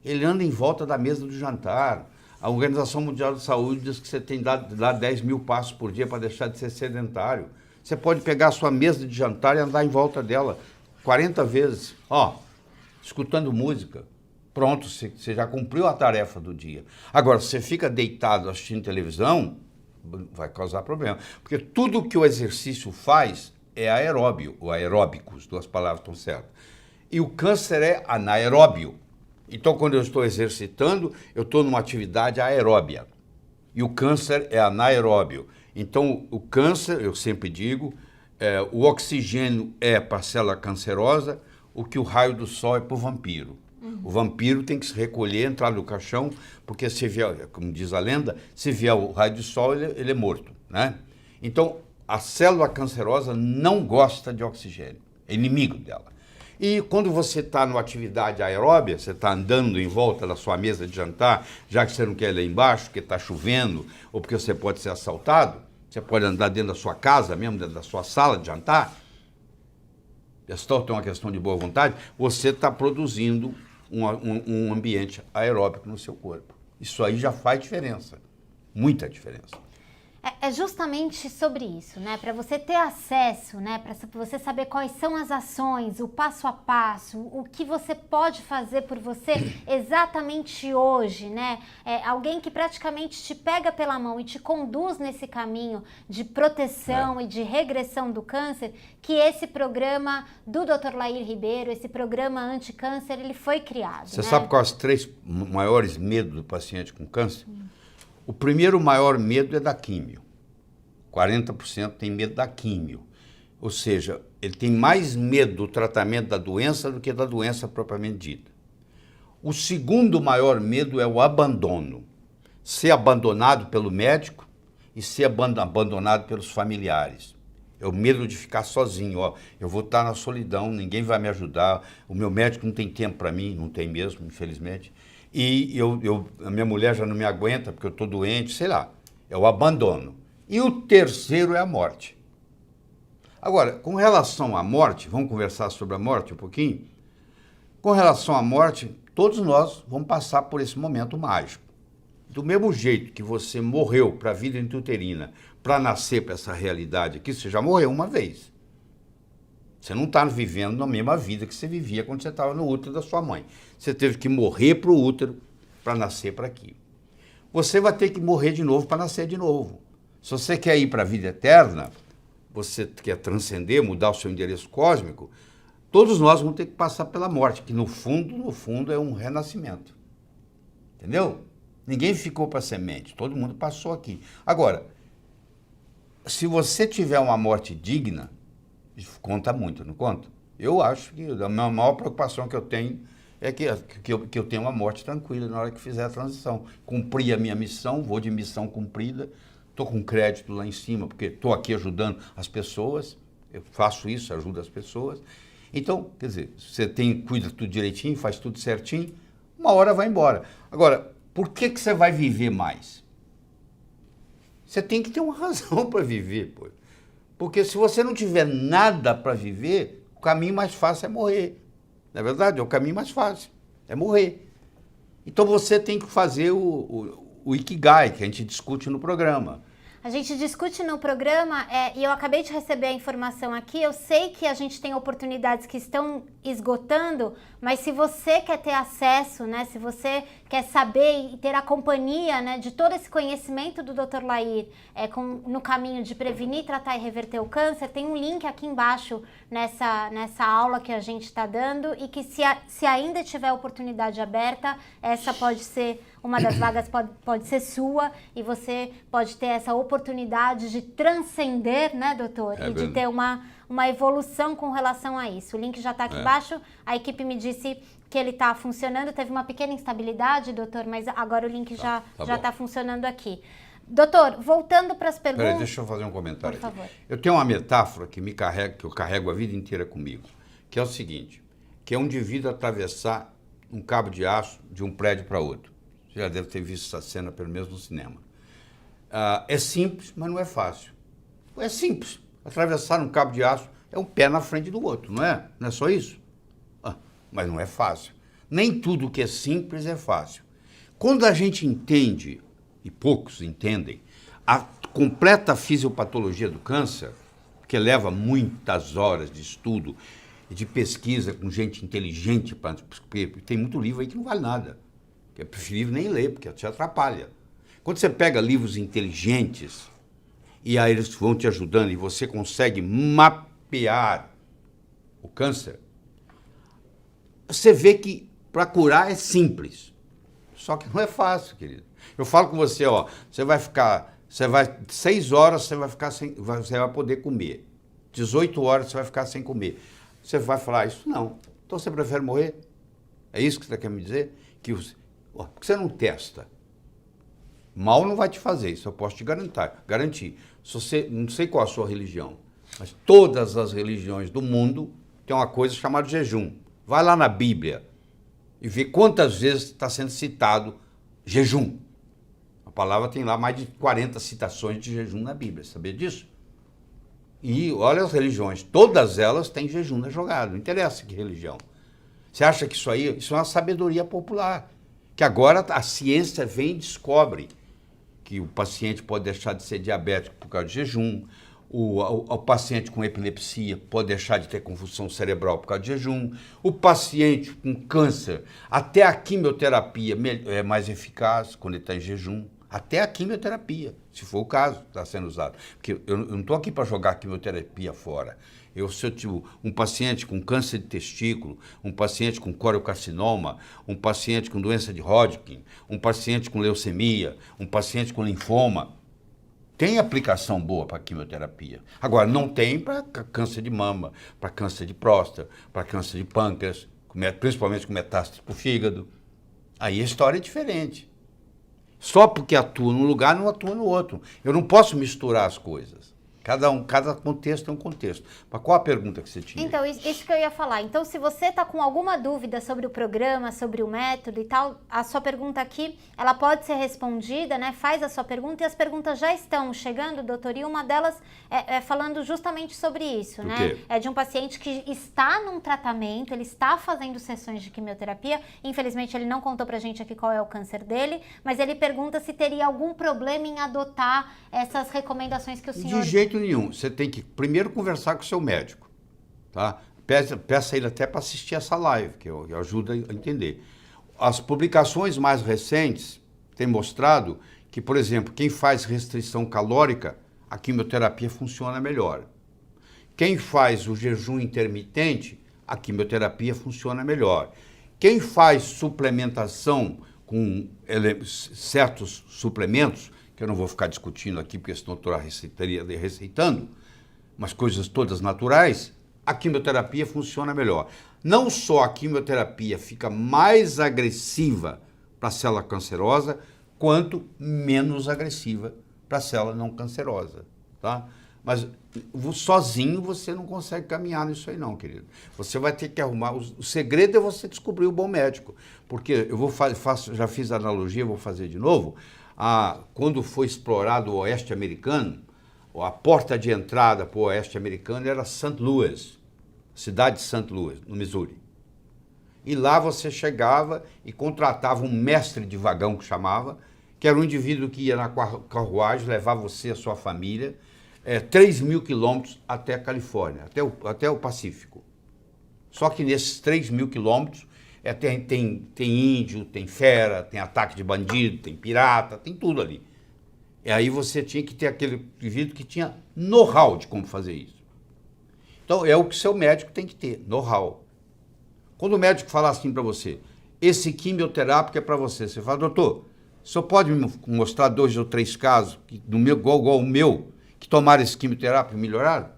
Ele anda em volta da mesa do jantar. A Organização Mundial de Saúde diz que você tem que dar 10 mil passos por dia para deixar de ser sedentário. Você pode pegar a sua mesa de jantar e andar em volta dela 40 vezes, escutando música. Pronto, você já cumpriu a tarefa do dia. Agora, se você fica deitado assistindo televisão, vai causar problema. Porque tudo que o exercício faz é aeróbio, ou aeróbico, as duas palavras estão certas. E o câncer é anaeróbio. Então, quando eu estou exercitando, eu estou numa atividade aeróbia. E o câncer é anaeróbio. Então, o câncer, eu sempre digo, o oxigênio é para a célula cancerosa, o que o raio do sol é para o vampiro. O vampiro tem que se recolher, entrar no caixão, porque se vier, como diz a lenda, se vier o raio do sol, ele é morto, né? Então, a célula cancerosa não gosta de oxigênio, é inimigo dela. E quando você está numa atividade aeróbia, você está andando em volta da sua mesa de jantar, já que você não quer ir lá embaixo, porque está chovendo, ou porque você pode ser assaltado, você pode andar dentro da sua casa, mesmo dentro da sua sala de jantar, essa é uma questão de boa vontade, você está produzindo um ambiente aeróbico no seu corpo. Isso aí já faz diferença, muita diferença. É justamente sobre isso, né? Para você ter acesso, né? Para você saber quais são as ações, o passo a passo, o que você pode fazer por você exatamente hoje, né? Alguém que praticamente te pega pela mão e te conduz nesse caminho de proteção e de regressão do câncer, que esse programa do Dr. Lair Ribeiro, esse programa anti-câncer, ele foi criado. Você né? sabe quais os 3 maiores medos do paciente com câncer? O primeiro maior medo é da químio. 40% tem medo da químio. Ou seja, ele tem mais medo do tratamento da doença do que da doença propriamente dita. O segundo maior medo é o abandono. Ser abandonado pelo médico e ser abandonado pelos familiares. É o medo de ficar sozinho. Ó, eu vou estar na solidão, ninguém vai me ajudar, o meu médico não tem tempo para mim, não tem mesmo, infelizmente. E a minha mulher já não me aguenta porque eu estou doente, sei lá. É o abandono. E o terceiro é a morte. Agora, com relação à morte, vamos conversar sobre a morte um pouquinho? Com relação à morte, todos nós vamos passar por esse momento mágico. Do mesmo jeito que você morreu para a vida intrauterina, para nascer para essa realidade aqui, você já morreu uma vez. Você não está vivendo na mesma vida que você vivia quando você estava no útero da sua mãe. Você teve que morrer para o útero para nascer para aqui. Você vai ter que morrer de novo para nascer de novo. Se você quer ir para a vida eterna, você quer transcender, mudar o seu endereço cósmico, todos nós vamos ter que passar pela morte, que no fundo é um renascimento. Entendeu? Ninguém ficou para semente, todo mundo passou aqui. Agora, se você tiver uma morte digna, isso conta muito, não conta? Eu acho que a maior preocupação que eu tenho é que eu tenha uma morte tranquila na hora que fizer a transição. Cumpri a minha missão, vou de missão cumprida, estou com crédito lá em cima, porque estou aqui ajudando as pessoas, eu faço isso, ajudo as pessoas. Então, quer dizer, você cuida tudo direitinho, faz tudo certinho, uma hora vai embora. Agora, por que você vai viver mais? Você tem que ter uma razão para viver, pô. Porque se você não tiver nada para viver, o caminho mais fácil é morrer. Não é verdade? É o caminho mais fácil, é morrer. Então você tem que fazer o Ikigai, que a gente discute no programa. A gente discute no programa, e eu acabei de receber a informação aqui, eu sei que a gente tem oportunidades que estão esgotando, mas se você quer ter acesso, né, se você quer saber e ter a companhia, né, de todo esse conhecimento do Dr. Lair no caminho de prevenir, tratar e reverter o câncer, tem um link aqui embaixo nessa aula que a gente está dando e que se ainda tiver oportunidade aberta, essa pode ser uma das vagas, pode ser sua e você pode ter essa oportunidade de transcender, né, doutor? E de ter uma evolução com relação a isso. O link já está aqui embaixo, a equipe me disse que ele está funcionando, teve uma pequena instabilidade, doutor, mas agora o link já está funcionando aqui. Doutor, voltando para as perguntas... Peraí, deixa eu fazer um comentário aqui. Por favor. Eu tenho uma metáfora que eu carrego a vida inteira comigo, que é o seguinte, que é um indivíduo atravessar um cabo de aço de um prédio para outro. Você já deve ter visto essa cena, pelo menos no cinema. É simples, mas não é fácil. É simples. Atravessar um cabo de aço é um pé na frente do outro, não é? Não é só isso? Mas não é fácil. Nem tudo que é simples é fácil. Quando a gente entende, e poucos entendem, a completa fisiopatologia do câncer, que leva muitas horas de estudo e de pesquisa com gente inteligente, porque tem muito livro aí que não vale nada. Que é preferível nem ler, porque te atrapalha. Quando você pega livros inteligentes, e aí eles vão te ajudando, e você consegue mapear o câncer, você vê que para curar é simples. Só que não é fácil, querido. Eu falo com você, ó, 6 horas você vai poder comer. 18 horas você vai ficar sem comer. Você vai falar isso? Não. Então você prefere morrer? É isso que você quer me dizer? Por que você não testa? Mal não vai te fazer, isso eu posso te garantir. Não sei qual a sua religião, mas todas as religiões do mundo têm uma coisa chamada jejum. Vai lá na Bíblia e vê quantas vezes está sendo citado jejum. A palavra tem lá mais de 40 citações de jejum na Bíblia, sabia disso? E olha as religiões, todas elas têm jejum na jogada, não interessa que religião. Você acha que isso é uma sabedoria popular, que agora a ciência vem e descobre que o paciente pode deixar de ser diabético por causa de jejum, o paciente com epilepsia pode deixar de ter confusão cerebral por causa de jejum, o paciente com câncer, até a quimioterapia é mais eficaz quando ele está em jejum, até a quimioterapia, se for o caso, está sendo usado. Porque eu não estou aqui para jogar a quimioterapia fora. Se eu tiver um paciente com câncer de testículo, um paciente com coriocarcinoma, um paciente com doença de Hodgkin, um paciente com leucemia, um paciente com linfoma, tem aplicação boa para quimioterapia. Agora, não tem para câncer de mama, para câncer de próstata, para câncer de pâncreas, principalmente com metástase para o fígado. Aí a história é diferente. Só porque atua num lugar, não atua no outro. Eu não posso misturar as coisas. Cada contexto é um contexto. Mas qual a pergunta que você tinha? Então, isso que eu ia falar. Então, se você está com alguma dúvida sobre o programa, sobre o método e tal, a sua pergunta aqui, ela pode ser respondida, né? Faz a sua pergunta e as perguntas já estão chegando, doutor, e uma delas é falando justamente sobre isso, né? quê? É de um paciente que está num tratamento, ele está fazendo sessões de quimioterapia, infelizmente ele não contou pra gente aqui qual é o câncer dele, mas ele pergunta se teria algum problema em adotar essas recomendações que o senhor... De jeito nenhum. Você tem que primeiro conversar com o seu médico, tá? Peça ele até para assistir essa live, que ajuda a entender. As publicações mais recentes têm mostrado que, por exemplo, quem faz restrição calórica, a quimioterapia funciona melhor. Quem faz o jejum intermitente, a quimioterapia funciona melhor. Quem faz suplementação com certos suplementos, que eu não vou ficar discutindo aqui, porque senão estou receitando, mas coisas todas naturais, a quimioterapia funciona melhor. Não só a quimioterapia fica mais agressiva para a célula cancerosa, quanto menos agressiva para a célula não cancerosa, tá? Mas sozinho você não consegue caminhar nisso aí não, querido. Você vai ter que arrumar... O segredo é você descobrir o bom médico. Porque eu já fiz a analogia, vou fazer de novo. Quando foi explorado o oeste americano, a porta de entrada para o oeste americano era St. Louis, cidade de St. Louis, no Missouri. E lá você chegava e contratava um mestre de vagão, que chamava, que era um indivíduo que ia na carruagem, levava você e a sua família, 3.000 quilômetros até a Califórnia, até o Pacífico. Só que nesses 3.000 quilômetros, tem índio, tem fera, tem ataque de bandido, tem pirata, tem tudo ali. E aí você tinha que ter aquele indivíduo que tinha know-how de como fazer isso. Então, é o que seu médico tem que ter, know-how. Quando o médico falar assim para você, esse quimioterápico é para você, você fala, doutor, o senhor pode me mostrar 2 ou 3 casos, igual o meu, que tomaram esse quimioterápico e melhoraram?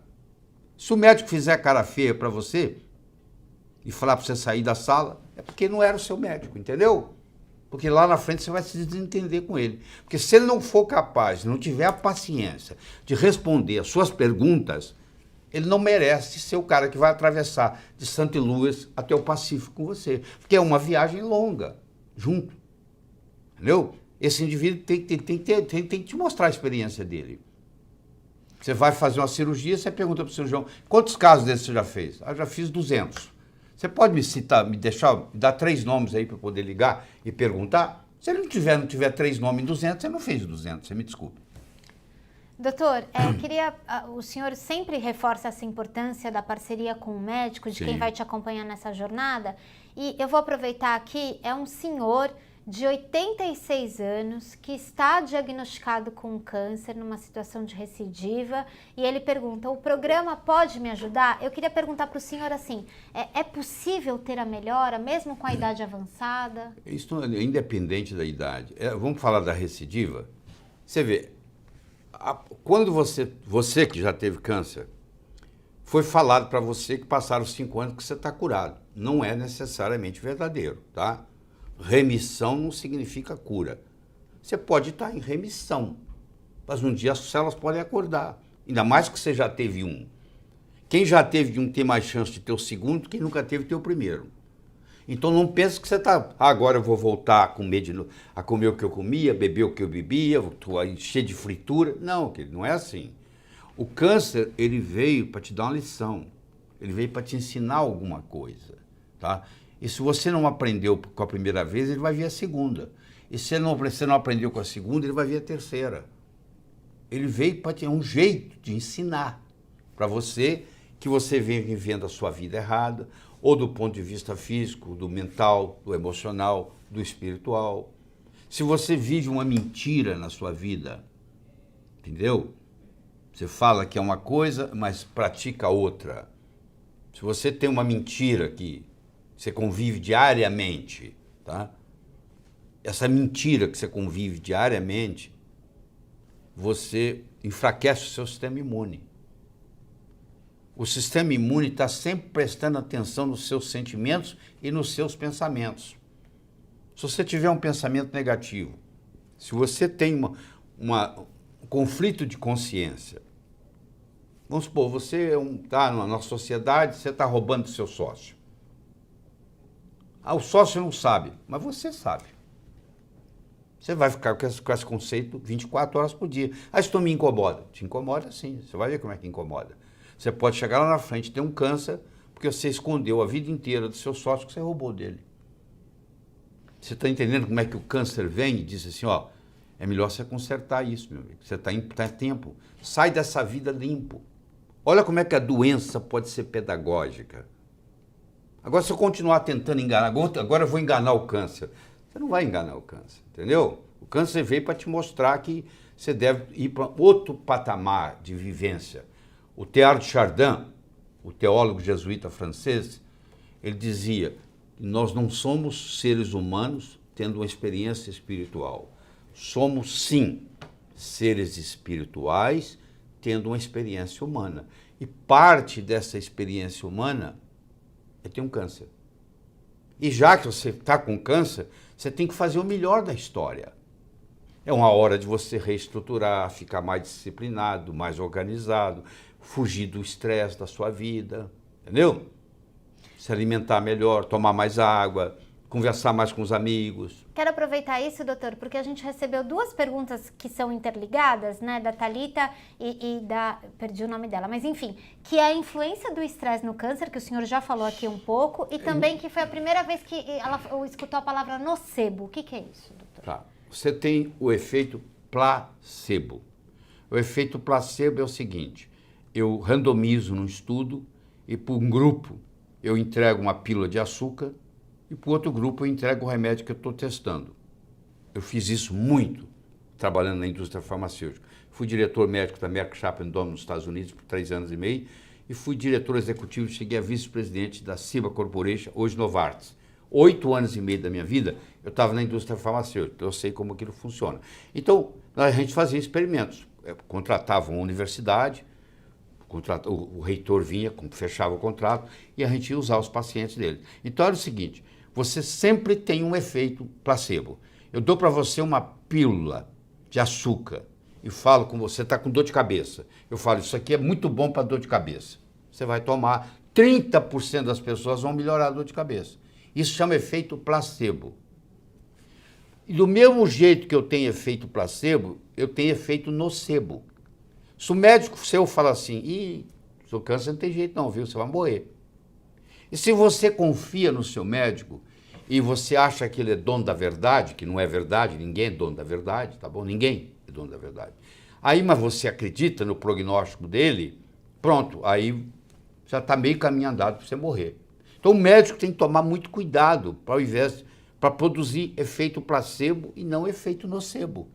Se o médico fizer cara feia para você e falar para você sair da sala, é porque não era o seu médico, entendeu? Porque lá na frente você vai se desentender com ele. Porque se ele não for capaz, não tiver a paciência de responder as suas perguntas, ele não merece ser o cara que vai atravessar de St. Louis até o Pacífico com você. Porque é uma viagem longa, junto. Entendeu? Esse indivíduo tem que te mostrar a experiência dele. Você vai fazer uma cirurgia, você pergunta para o cirurgião, quantos casos desses você já fez? Já fiz 200. Você pode me dar 3 nomes aí para eu poder ligar e perguntar? Se ele não tiver 3 nomes em 200, você não fez 200, você me desculpe. Doutor, o senhor sempre reforça essa importância da parceria com o médico, de quem vai te acompanhar nessa jornada. E eu vou aproveitar aqui, é um senhor de 86 anos que está diagnosticado com câncer numa situação de recidiva e ele pergunta, o programa pode me ajudar? Eu queria perguntar para o senhor assim, é possível ter a melhora mesmo com a idade avançada? Isso é independente da idade. Vamos falar da recidiva? Você vê, quando você que já teve câncer, foi falado para você que passaram 5 anos que você está curado. Não é necessariamente verdadeiro, tá? Remissão não significa cura. Você pode estar em remissão, mas um dia as células podem acordar. Ainda mais que você já teve um. Quem já teve um tem mais chance de ter o segundo do que nunca teve ter o primeiro. Então não pense que você está, agora eu vou voltar a comer o que eu comia, beber o que eu bebia, vou encher de fritura. Não, não é assim. O câncer, ele veio para te dar uma lição. Ele veio para te ensinar alguma coisa, tá? E se você não aprendeu com a primeira vez, ele vai vir a segunda. E se você não aprendeu com a segunda, ele vai ver a terceira. Ele veio para ter um jeito de ensinar para você que você vem vivendo a sua vida errada, ou do ponto de vista físico, do mental, do emocional, do espiritual. Se você vive uma mentira na sua vida, entendeu? Você fala que é uma coisa, mas pratica outra. Se você tem uma mentira que você convive diariamente, tá? Essa mentira que você convive diariamente, você enfraquece o seu sistema imune. O sistema imune está sempre prestando atenção nos seus sentimentos e nos seus pensamentos. Se você tiver um pensamento negativo, se você tem um conflito de consciência, vamos supor, você está na sociedade, você está roubando do seu sócio. O sócio não sabe, mas você sabe. Você vai ficar com esse conceito 24 horas por dia. Ah, isso não me incomoda. Te incomoda sim, você vai ver como é que incomoda. Você pode chegar lá na frente e ter um câncer porque você escondeu a vida inteira do seu sócio que você roubou dele. Você está entendendo como é que o câncer vem e diz assim, ó, é melhor você consertar isso, meu amigo. Você está em tempo. Sai dessa vida limpo. Olha como é que a doença pode ser pedagógica. Agora, se eu continuar tentando enganar, agora eu vou enganar o câncer. Você não vai enganar o câncer, entendeu? O câncer veio para te mostrar que você deve ir para outro patamar de vivência. O Teilhard de Chardin, o teólogo jesuíta francês, ele dizia que nós não somos seres humanos tendo uma experiência espiritual. Somos, sim, seres espirituais tendo uma experiência humana. E parte dessa experiência humana é ter um câncer. E já que você está com câncer, você tem que fazer o melhor da história. É uma hora de você reestruturar, ficar mais disciplinado, mais organizado, fugir do estresse da sua vida, entendeu? Se alimentar melhor, tomar mais água, conversar mais com os amigos. Quero aproveitar isso, doutor, porque a gente recebeu duas perguntas que são interligadas, né, da Thalita e da... perdi o nome dela, mas enfim, que é a influência do estresse no câncer, que o senhor já falou aqui um pouco, e também que foi a primeira vez que ela escutou a palavra nocebo. O que é isso, doutor? Tá. Você tem o efeito placebo. O efeito placebo é o seguinte, eu randomizo num estudo e para um grupo eu entrego uma pílula de açúcar e para o outro grupo eu entrego o remédio que eu estou testando. Eu fiz isso muito trabalhando na indústria farmacêutica. Fui diretor médico da Merck Sharp & Dohme nos Estados Unidos por 3 anos e meio e fui diretor executivo, cheguei a vice-presidente da Ciba Corporation, hoje Novartis. 8 anos e meio da minha vida eu estava na indústria farmacêutica, eu sei como aquilo funciona. Então, a gente fazia experimentos, contratava uma universidade, o reitor vinha, fechava o contrato e a gente ia usar os pacientes dele. Então era o seguinte, você sempre tem um efeito placebo. Eu dou para você uma pílula de açúcar e falo com você, está com dor de cabeça. Eu falo, isso aqui é muito bom para dor de cabeça. Você vai tomar, 30% das pessoas vão melhorar a dor de cabeça. Isso chama efeito placebo. E do mesmo jeito que eu tenho efeito placebo, eu tenho efeito nocebo. Se o médico seu fala assim, seu câncer não tem jeito não, viu? Você vai morrer. E se você confia no seu médico e você acha que ele é dono da verdade, que não é verdade, ninguém é dono da verdade, tá bom? Ninguém é dono da verdade. Aí, mas você acredita no prognóstico dele, pronto, aí já está meio caminho andado para você morrer. Então o médico tem que tomar muito cuidado para produzir efeito placebo e não efeito nocebo.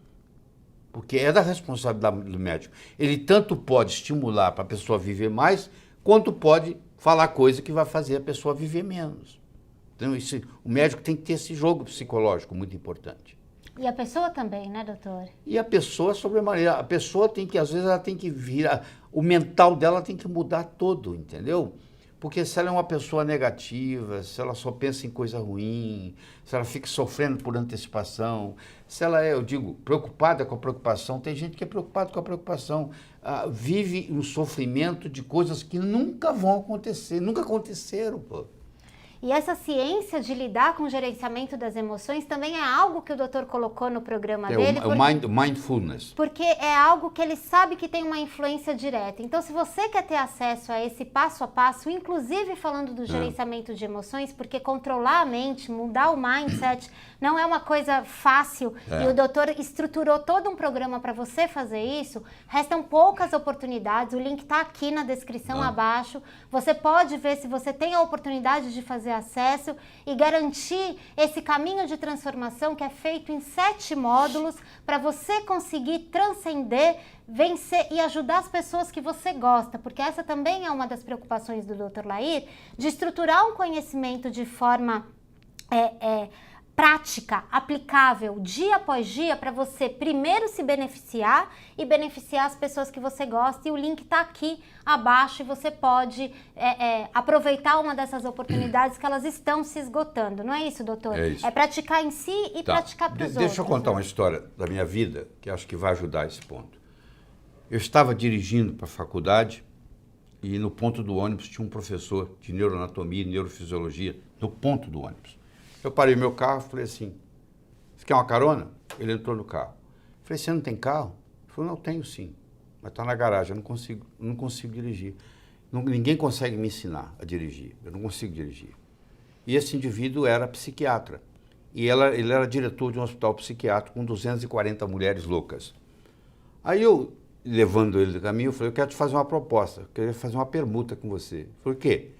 Porque é da responsabilidade do médico. Ele tanto pode estimular para a pessoa viver mais, quanto pode falar coisa que vai fazer a pessoa viver menos. Então o médico tem que ter esse jogo psicológico muito importante. E a pessoa também, né, doutor? E a pessoa, sobremaneira, a pessoa tem que, às vezes, ela tem que virar, o mental dela tem que mudar todo, entendeu? Porque se ela é uma pessoa negativa, se ela só pensa em coisa ruim, se ela fica sofrendo por antecipação, se ela é, eu digo, preocupada com a preocupação, tem gente que é preocupada com a preocupação, vive um sofrimento de coisas que nunca vão acontecer, nunca aconteceram, pô. E essa ciência de lidar com o gerenciamento das emoções também é algo que o doutor colocou no programa dele. O mindfulness. Porque é algo que ele sabe que tem uma influência direta. Então, se você quer ter acesso a esse passo a passo, inclusive falando do gerenciamento de emoções, porque controlar a mente, mudar o mindset, não é uma coisa fácil. E o doutor estruturou todo um programa para você fazer isso. Restam poucas oportunidades. O link está aqui na descrição abaixo. Você pode ver se você tem a oportunidade de fazer acesso e garantir esse caminho de transformação que é feito em 7 módulos para você conseguir transcender, vencer e ajudar as pessoas que você gosta, porque essa também é uma das preocupações do Dr. Lair, de estruturar um conhecimento de forma prática, aplicável, dia após dia, para você primeiro se beneficiar e beneficiar as pessoas que você gosta. E o link está aqui abaixo e você pode aproveitar uma dessas oportunidades que elas estão se esgotando. Não é isso, doutor? É isso. É praticar em si e praticar para os outros. Deixa eu contar uma história da minha vida que acho que vai ajudar esse ponto. Eu estava dirigindo para a faculdade e no ponto do ônibus tinha um professor de neuroanatomia e neurofisiologia no ponto do ônibus. Eu parei meu carro e falei assim, você quer uma carona? Ele entrou no carro. Eu falei, você não tem carro? Ele falou, não, tenho sim, mas está na garagem, eu não consigo dirigir. Ninguém consegue me ensinar a dirigir, eu não consigo dirigir. E esse indivíduo era psiquiatra. E ele era diretor de um hospital psiquiátrico com 240 mulheres loucas. Aí eu, levando ele do caminho, eu falei, eu quero te fazer uma proposta, eu queria fazer uma permuta com você. Ele falou, o quê?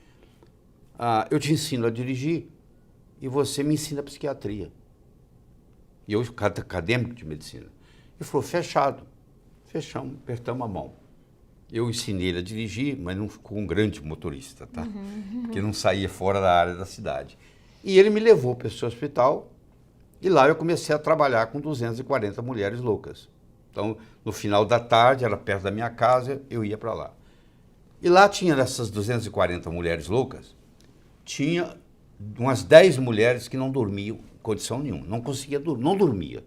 Eu te ensino a dirigir e você me ensina a psiquiatria. E eu, acadêmico de medicina. Ele falou, fechado. Fechamos, apertamos a mão. Eu ensinei ele a dirigir, mas não ficou um grande motorista, tá? Porque não saía fora da área da cidade. E ele me levou para esse hospital e lá eu comecei a trabalhar com 240 mulheres loucas. Então, no final da tarde, era perto da minha casa, eu ia para lá. E lá tinha, nessas 240 mulheres loucas, tinha umas 10 mulheres que não dormiam em condição nenhuma, não conseguia dormir, não dormia.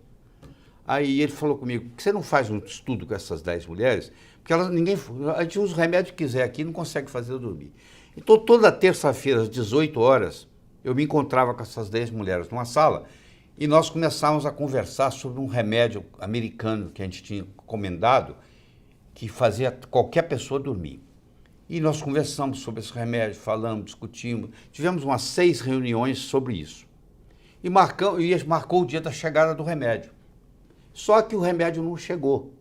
Aí ele falou comigo, por que você não faz um estudo com essas 10 mulheres? Porque a gente usa o remédio que quiser aqui, não consegue fazer eu dormir. Então, toda terça-feira, às 18 horas, eu me encontrava com essas 10 mulheres numa sala e nós começávamos a conversar sobre um remédio americano que a gente tinha encomendado, que fazia qualquer pessoa dormir. E nós conversamos sobre esse remédio, falamos, discutimos, tivemos umas 6 reuniões sobre isso. E marcou o dia da chegada do remédio. Só que o remédio não chegou.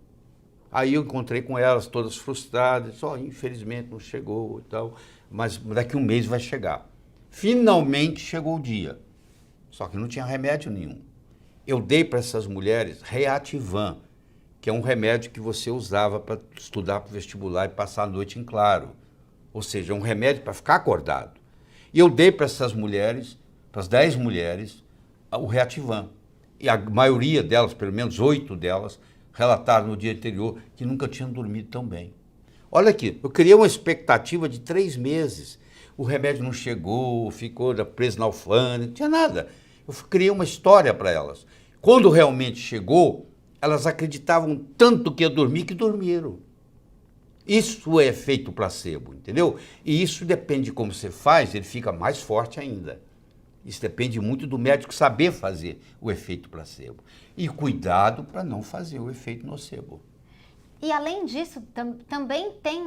Aí eu encontrei com elas todas frustradas, infelizmente não chegou e tal, mas daqui a um mês vai chegar. Finalmente chegou o dia, só que não tinha remédio nenhum. Eu dei para essas mulheres Reativan, que é um remédio que você usava para estudar para o vestibular e passar a noite em claro. Ou seja, um remédio para ficar acordado. E eu dei para essas mulheres, para as 10 mulheres, o Reativan. E a maioria delas, pelo menos 8 delas, relataram no dia anterior que nunca tinham dormido tão bem. Olha aqui, eu criei uma expectativa de 3 meses. O remédio não chegou, ficou preso na alfândega, não tinha nada. Eu criei uma história para elas. Quando realmente chegou, elas acreditavam tanto que ia dormir que dormiram. Isso é efeito placebo, entendeu? E isso depende de como você faz, ele fica mais forte ainda. Isso depende muito do médico saber fazer o efeito placebo. E cuidado para não fazer o efeito nocebo. E além disso, também tem,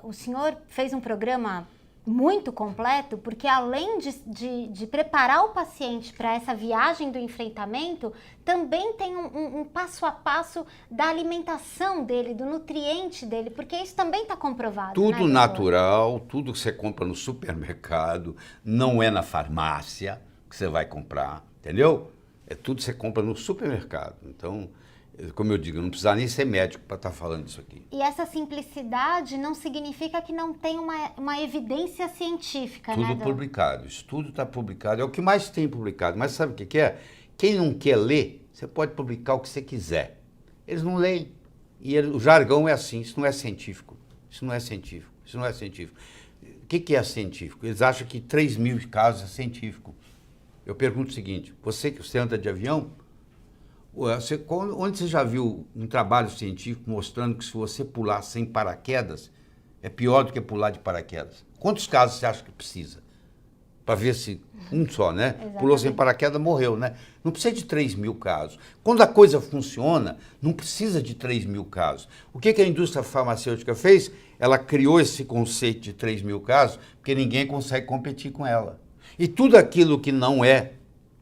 o senhor fez um programa muito completo, porque além de preparar o paciente para essa viagem do enfrentamento, também tem um passo a passo da alimentação dele, do nutriente dele, porque isso também está comprovado. Tudo natural, tudo que você compra no supermercado, não é na farmácia que você vai comprar, entendeu? É tudo que você compra no supermercado. Então, como eu digo, não precisa nem ser médico para estar falando isso aqui. E essa simplicidade não significa que não tem uma evidência científica, né? Tudo publicado, estudo está publicado, é o que mais tem publicado. Mas sabe o que é? Quem não quer ler, você pode publicar o que você quiser. Eles não leem. E o jargão é assim, isso não é científico, isso não é científico, isso não é científico. O que é científico? Eles acham que 3.000 casos é científico. Eu pergunto o seguinte, você anda de avião, onde você já viu um trabalho científico mostrando que se você pular sem paraquedas, é pior do que pular de paraquedas? Quantos casos você acha que precisa? para ver se um só, né? Exatamente. Pulou sem paraquedas, morreu, né? Não precisa de 3.000 casos. Quando a coisa funciona, não precisa de 3.000 casos. O que a indústria farmacêutica fez? Ela criou esse conceito de 3.000 casos, porque ninguém consegue competir com ela. E tudo aquilo que não é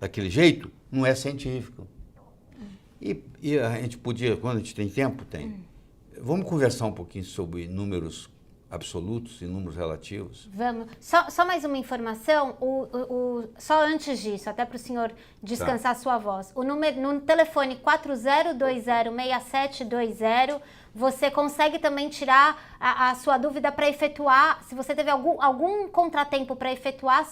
daquele jeito, não é científico. E a gente podia, quando a gente tem tempo, tem. Vamos conversar um pouquinho sobre números absolutos e números relativos? Vamos. Só mais uma informação, só antes disso, até para o senhor descansar sua voz. No telefone 40206720, você consegue também tirar a sua dúvida para efetuar, se você teve algum contratempo para efetuar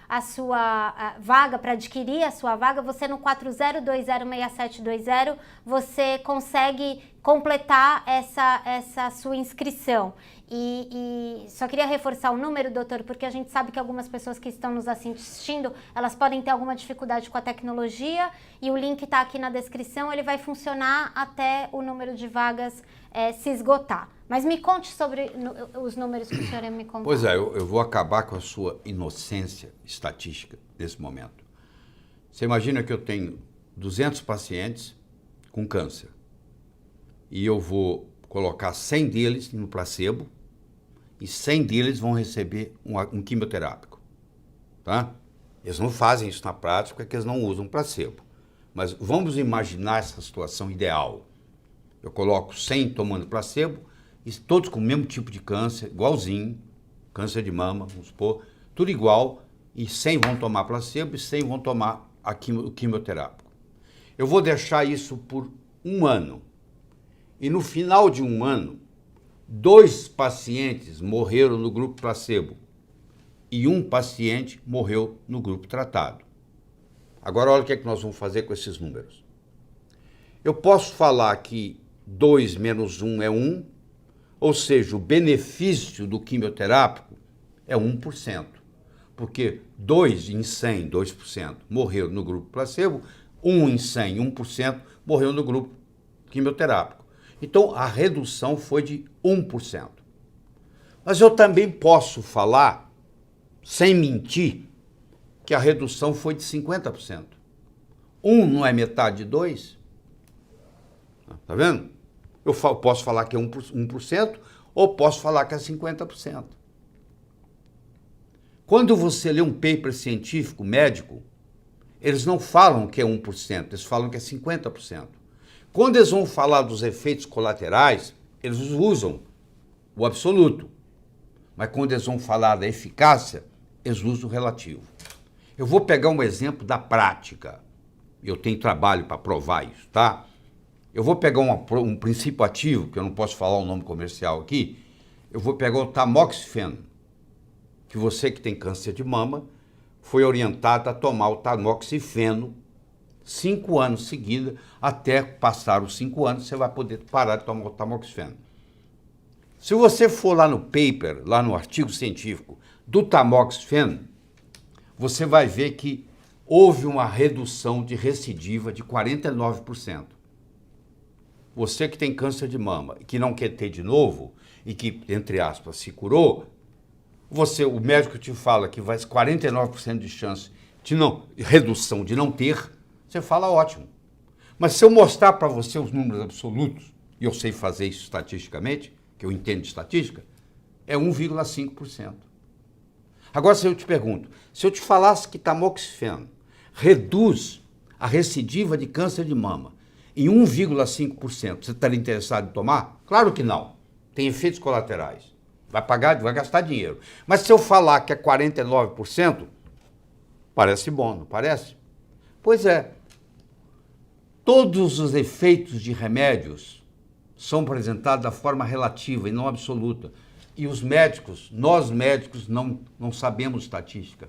a sua vaga, para adquirir a sua vaga, você no 40206720, você consegue completar essa sua inscrição. E só queria reforçar o número, doutor, porque a gente sabe que algumas pessoas que estão nos assistindo, elas podem ter alguma dificuldade com a tecnologia, e o link está aqui na descrição, ele vai funcionar até o número de vagas se esgotar. Mas me conte sobre os números que o senhor ia me contar. Pois é, eu vou acabar com a sua inocência estatística nesse momento. Você imagina que eu tenho 200 pacientes com câncer e eu vou colocar 100 deles no placebo e 100 deles vão receber um quimioterápico, tá? Eles não fazem isso na prática porque eles não usam placebo. Mas vamos imaginar essa situação ideal. Eu coloco 100 tomando placebo e todos com o mesmo tipo de câncer, igualzinho, câncer de mama, vamos supor, tudo igual, e 100 vão tomar placebo e 100 vão tomar o quimioterápico. Eu vou deixar isso por 1 ano. E no final de 1 ano, 2 pacientes morreram no grupo placebo e 1 paciente morreu no grupo tratado. Agora, olha o que é que nós vamos fazer com esses números. Eu posso falar que 2 menos 1 é 1, ou seja, o benefício do quimioterápico é 1%, porque 2 em 100, 2%, morreu no grupo placebo, 1 em 100, 1%, morreu no grupo quimioterápico. Então, a redução foi de 1%. Mas eu também posso falar, sem mentir, que a redução foi de 50%. 1 não é metade de 2? Tá vendo? Eu posso falar que é 1% ou posso falar que é 50%. Quando você lê um paper científico, médico, eles não falam que é 1%, eles falam que é 50%. Quando eles vão falar dos efeitos colaterais, eles usam o absoluto. Mas quando eles vão falar da eficácia, eles usam o relativo. Eu vou pegar um exemplo da prática. Eu tenho trabalho para provar isso, tá? Eu vou pegar um princípio ativo, que eu não posso falar o nome comercial aqui. Eu vou pegar o tamoxifeno, que você que tem câncer de mama foi orientado a tomar o tamoxifeno 5 anos seguidos, até passar os 5 anos, você vai poder parar de tomar o tamoxifeno. Se você for lá no paper, lá no artigo científico do tamoxifeno, você vai ver que houve uma redução de recidiva de 49%. Você que tem câncer de mama e que não quer ter de novo, e que, entre aspas, se curou, o médico te fala que vai 49% de chance de redução de não ter, você fala ótimo. Mas se eu mostrar para você os números absolutos, e eu sei fazer isso estatisticamente, que eu entendo de estatística, é 1,5%. Agora, se eu te pergunto, se eu te falasse que tamoxifeno reduz a recidiva de câncer de mama em 1,5%, você estaria interessado em tomar? Claro que não. Tem efeitos colaterais. Vai pagar, vai gastar dinheiro. Mas se eu falar que é 49%, parece bom, não parece? Pois é. Todos os efeitos de remédios são apresentados da forma relativa e não absoluta. E os médicos, nós médicos, não sabemos estatística.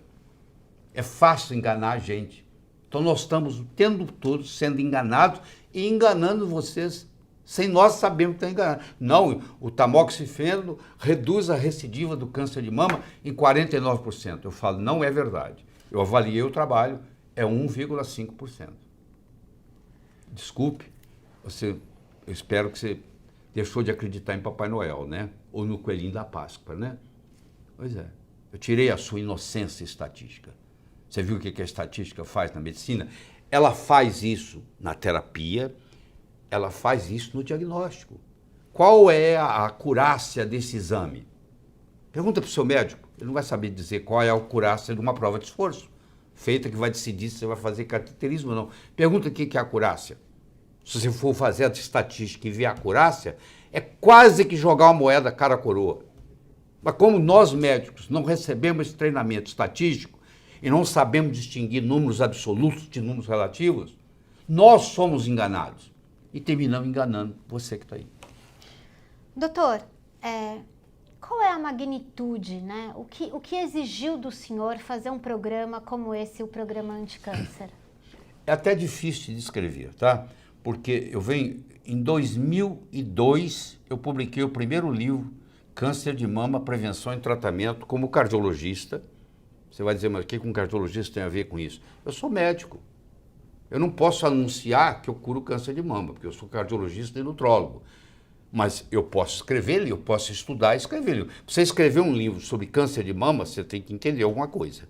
É fácil enganar a gente. Então nós estamos o tempo todo sendo enganados e enganando vocês sem nós sabermos que estão enganando. Não, o tamoxifeno reduz a recidiva do câncer de mama em 49%. Eu falo, não é verdade. Eu avaliei o trabalho, é 1,5%. Desculpe, eu espero que você deixou de acreditar em Papai Noel, né? Ou no Coelhinho da Páscoa, né? Pois é. Eu tirei a sua inocência estatística. Você viu o que a estatística faz na medicina? Ela faz isso na terapia, ela faz isso no diagnóstico. Qual é a acurácia desse exame? Pergunta para o seu médico, ele não vai saber dizer qual é a acurácia de uma prova de esforço, feita que vai decidir se você vai fazer cateterismo ou não. Pergunta o que é a acurácia. Se você for fazer a estatística e ver a acurácia, é quase que jogar uma moeda cara a coroa. Mas como nós médicos não recebemos esse treinamento estatístico e não sabemos distinguir números absolutos de números relativos, nós somos enganados e terminamos enganando você que está aí. Doutor, qual é a magnitude, né? O que exigiu do senhor fazer um programa como esse, o programa Anticâncer? É até difícil de descrever, tá? Porque em 2002, eu publiquei o primeiro livro, Câncer de Mama, Prevenção e Tratamento, como cardiologista. Você vai dizer, mas o que um cardiologista tem a ver com isso? Eu sou médico. Eu não posso anunciar que eu curo câncer de mama, porque eu sou cardiologista e nutrólogo. Mas eu posso escrever, eu posso estudar e escrever. Para você escrever um livro sobre câncer de mama, você tem que entender alguma coisa.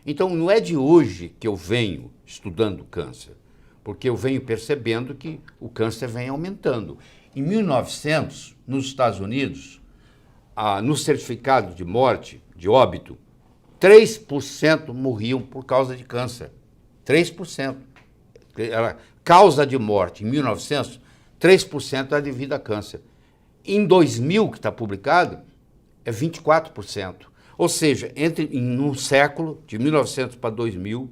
Então, não é de hoje que eu venho estudando câncer, porque eu venho percebendo que o câncer vem aumentando. Em 1900, nos Estados Unidos, no certificado de morte, de óbito, 3% morriam por causa de câncer. 3%. Era causa de morte em 1900, 3% era devido a câncer. Em 2000, que está publicado, é 24%. Ou seja, no século, de 1900 para 2000,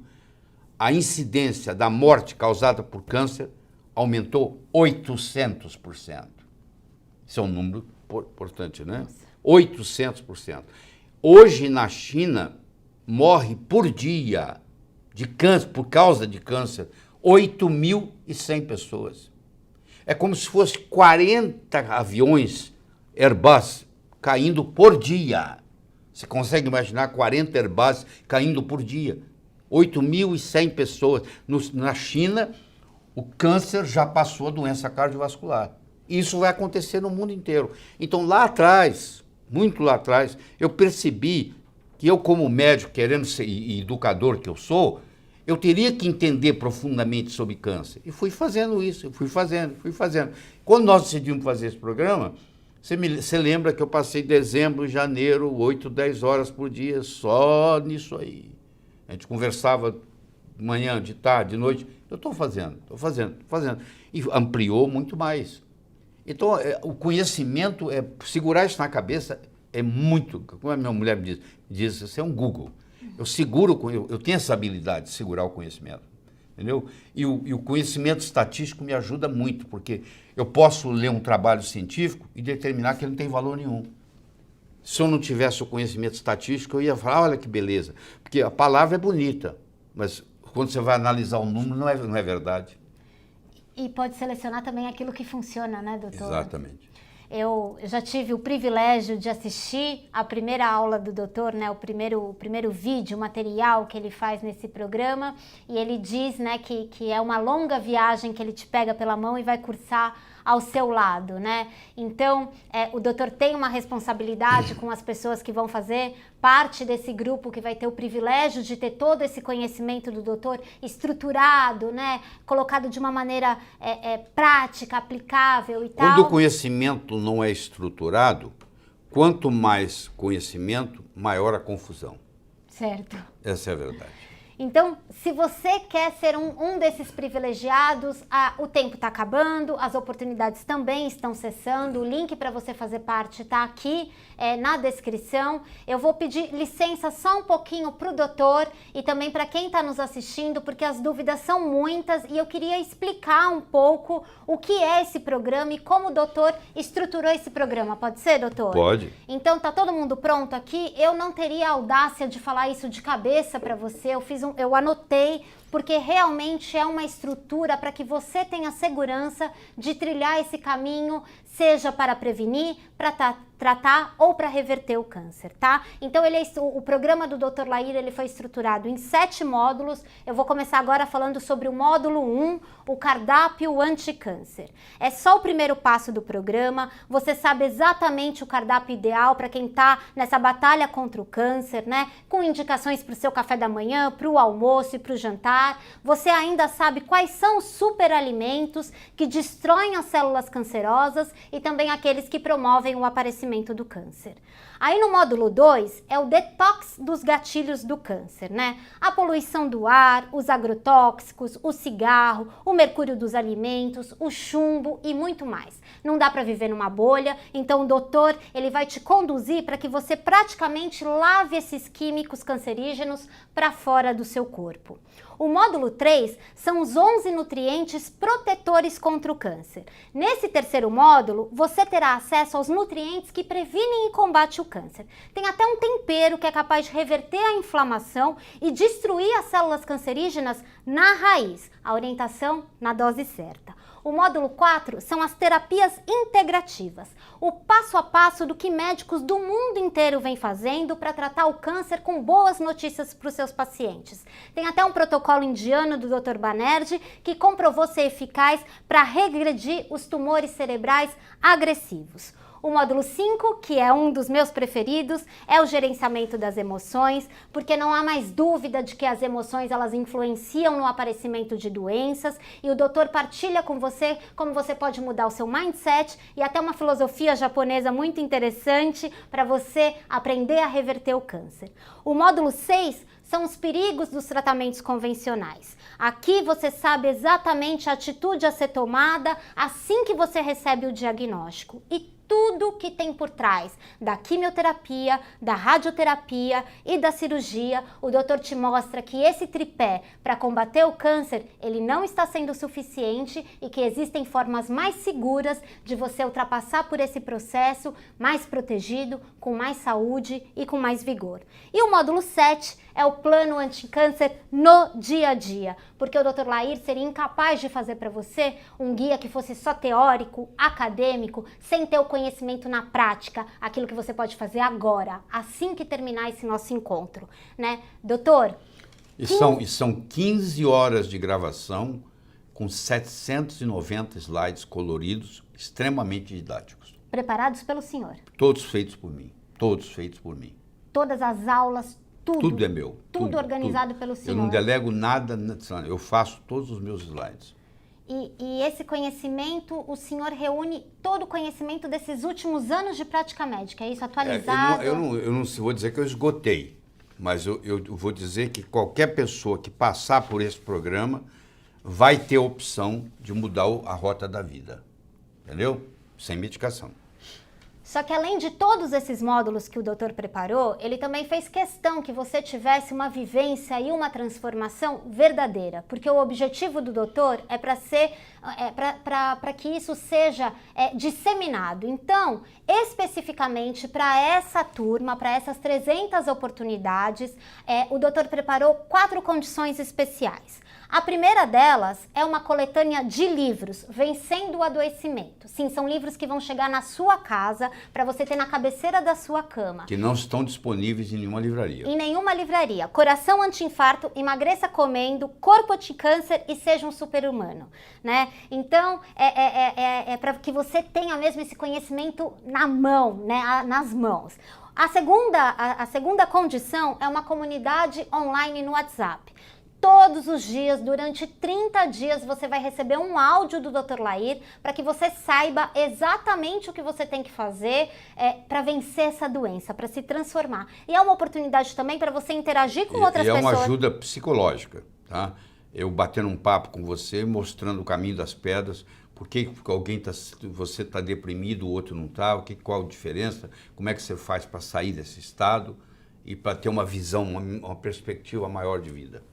a incidência da morte causada por câncer aumentou 800%. Isso é um número importante, né? 800%. Hoje, na China, morre por dia de câncer, por causa de câncer, 8.100 pessoas. É como se fosse 40 aviões Airbus caindo por dia. Você consegue imaginar 40 Airbus caindo por dia? 8.100 pessoas. Na China, o câncer já passou a doença cardiovascular. Isso vai acontecer no mundo inteiro. Então, lá atrás, muito lá atrás, eu percebi que eu, como médico, querendo ser e educador que eu sou, eu teria que entender profundamente sobre câncer. E fui fazendo isso, eu fui fazendo. Quando nós decidimos fazer esse programa, você lembra que eu passei dezembro, janeiro, 8, 10 horas por dia só nisso aí. A gente conversava de manhã, de tarde, de noite. Eu estou fazendo. E ampliou muito mais. Então, o conhecimento, segurar isso na cabeça é muito... Como a minha mulher me diz, você é um Google. Eu tenho essa habilidade de segurar o conhecimento, entendeu? E o conhecimento estatístico me ajuda muito, porque eu posso ler um trabalho científico e determinar que ele não tem valor nenhum. Se eu não tivesse o conhecimento estatístico, eu ia falar, olha que beleza. Porque a palavra é bonita, mas quando você vai analisar o número, não é verdade. E pode selecionar também aquilo que funciona, né, doutor? Exatamente. Eu já tive o privilégio de assistir a primeira aula do doutor, né, o primeiro vídeo, material que ele faz nesse programa, e ele diz, né, que é uma longa viagem que ele te pega pela mão e vai cursar ao seu lado, né? Então, o doutor tem uma responsabilidade com as pessoas que vão fazer parte desse grupo que vai ter o privilégio de ter todo esse conhecimento do doutor estruturado, né? Colocado de uma maneira prática, aplicável e tal. Quando o conhecimento não é estruturado, quanto mais conhecimento, maior a confusão. Certo. Essa é a verdade. Então, se você quer ser um desses privilegiados, o tempo está acabando, as oportunidades também estão cessando, o link para você fazer parte está aqui na descrição. Eu vou pedir licença só um pouquinho para o doutor e também para quem está nos assistindo, porque as dúvidas são muitas e eu queria explicar um pouco o que é esse programa e como o doutor estruturou esse programa. Pode ser, doutor? Pode. Então, tá todo mundo pronto aqui? Eu não teria a audácia de falar isso de cabeça para você, eu anotei, porque realmente é uma estrutura para que você tenha segurança de trilhar esse caminho, seja para prevenir, para tratar ou para reverter o câncer, tá? Então o programa do Dr. Lair, ele foi estruturado em 7 módulos. Eu vou começar agora falando sobre o módulo 1, o cardápio anticâncer. É só o primeiro passo do programa, você sabe exatamente o cardápio ideal para quem tá nessa batalha contra o câncer, né? Com indicações para o seu café da manhã, para o almoço e para o jantar. Você ainda sabe quais são os superalimentos que destroem as células cancerosas e também aqueles que promovem o aparecimento do câncer. Aí no módulo 2 é o detox dos gatilhos do câncer, né? A poluição do ar, os agrotóxicos, o cigarro, o mercúrio dos alimentos, o chumbo e muito mais. Não dá para viver numa bolha, então o doutor ele vai te conduzir para que você praticamente lave esses químicos cancerígenos para fora do seu corpo. O módulo 3 são os 11 nutrientes protetores contra o câncer. Nesse terceiro módulo, você terá acesso aos nutrientes que previnem e combatem o câncer. Tem até um tempero que é capaz de reverter a inflamação e destruir as células cancerígenas na raiz. A orientação na dose certa. O módulo 4 são as terapias integrativas, o passo a passo do que médicos do mundo inteiro vêm fazendo para tratar o câncer com boas notícias para os seus pacientes. Tem até um protocolo indiano do Dr. Banerjee que comprovou ser eficaz para regredir os tumores cerebrais agressivos. O módulo 5, que é um dos meus preferidos, é o gerenciamento das emoções, porque não há mais dúvida de que as emoções elas influenciam no aparecimento de doenças e o doutor partilha com você como você pode mudar o seu mindset e até uma filosofia japonesa muito interessante para você aprender a reverter o câncer. O módulo 6 são os perigos dos tratamentos convencionais. Aqui você sabe exatamente a atitude a ser tomada assim que você recebe o diagnóstico e tudo que tem por trás da quimioterapia, da radioterapia e da cirurgia. O doutor te mostra que esse tripé para combater o câncer, ele não está sendo suficiente e que existem formas mais seguras de você ultrapassar por esse processo mais protegido, com mais saúde e com mais vigor. E o módulo 7 é o plano anticâncer no dia a dia, porque o Dr. Lair seria incapaz de fazer para você um guia que fosse só teórico, acadêmico, sem ter o conhecimento na prática, aquilo que você pode fazer agora, assim que terminar esse nosso encontro, né? Doutor? E são 15 horas de gravação com 790 slides coloridos, extremamente didáticos. Preparados pelo senhor? Todos feitos por mim, todos feitos por mim. Todas as aulas, tudo é meu. Tudo organizado pelo senhor. Eu não delego nada, eu faço todos os meus slides. E esse conhecimento, o senhor reúne todo o conhecimento desses últimos anos de prática médica, é isso? Atualizado? Eu não vou dizer que eu esgotei, mas eu vou dizer que qualquer pessoa que passar por esse programa vai ter a opção de mudar a rota da vida, entendeu? Sem medicação. Só que além de todos esses módulos que o doutor preparou, ele também fez questão que você tivesse uma vivência e uma transformação verdadeira, porque o objetivo do doutor é para que isso seja disseminado. Então, especificamente para essa turma, para essas 300 oportunidades, o doutor preparou 4 condições especiais. A primeira delas é uma coletânea de livros, Vencendo o Adoecimento. Sim, são livros que vão chegar na sua casa, para você ter na cabeceira da sua cama. Que não estão disponíveis em nenhuma livraria. Em nenhuma livraria. Coração Anti-Infarto, Emagreça Comendo, Corpo Anti-Câncer e Seja um Super-Humano, né? Então, é para que você tenha mesmo esse conhecimento na mão, né? Nas mãos. A segunda condição é uma comunidade online no WhatsApp. Todos os dias, durante 30 dias, você vai receber um áudio do Dr. Lair para que você saiba exatamente o que você tem que fazer para vencer essa doença, para se transformar. E é uma oportunidade também para você interagir com outras pessoas. E é uma ajuda psicológica, tá? Eu batendo um papo com você, mostrando o caminho das pedras, por que você está deprimido, o outro não está, qual a diferença, como é que você faz para sair desse estado e para ter uma visão, uma perspectiva maior de vida.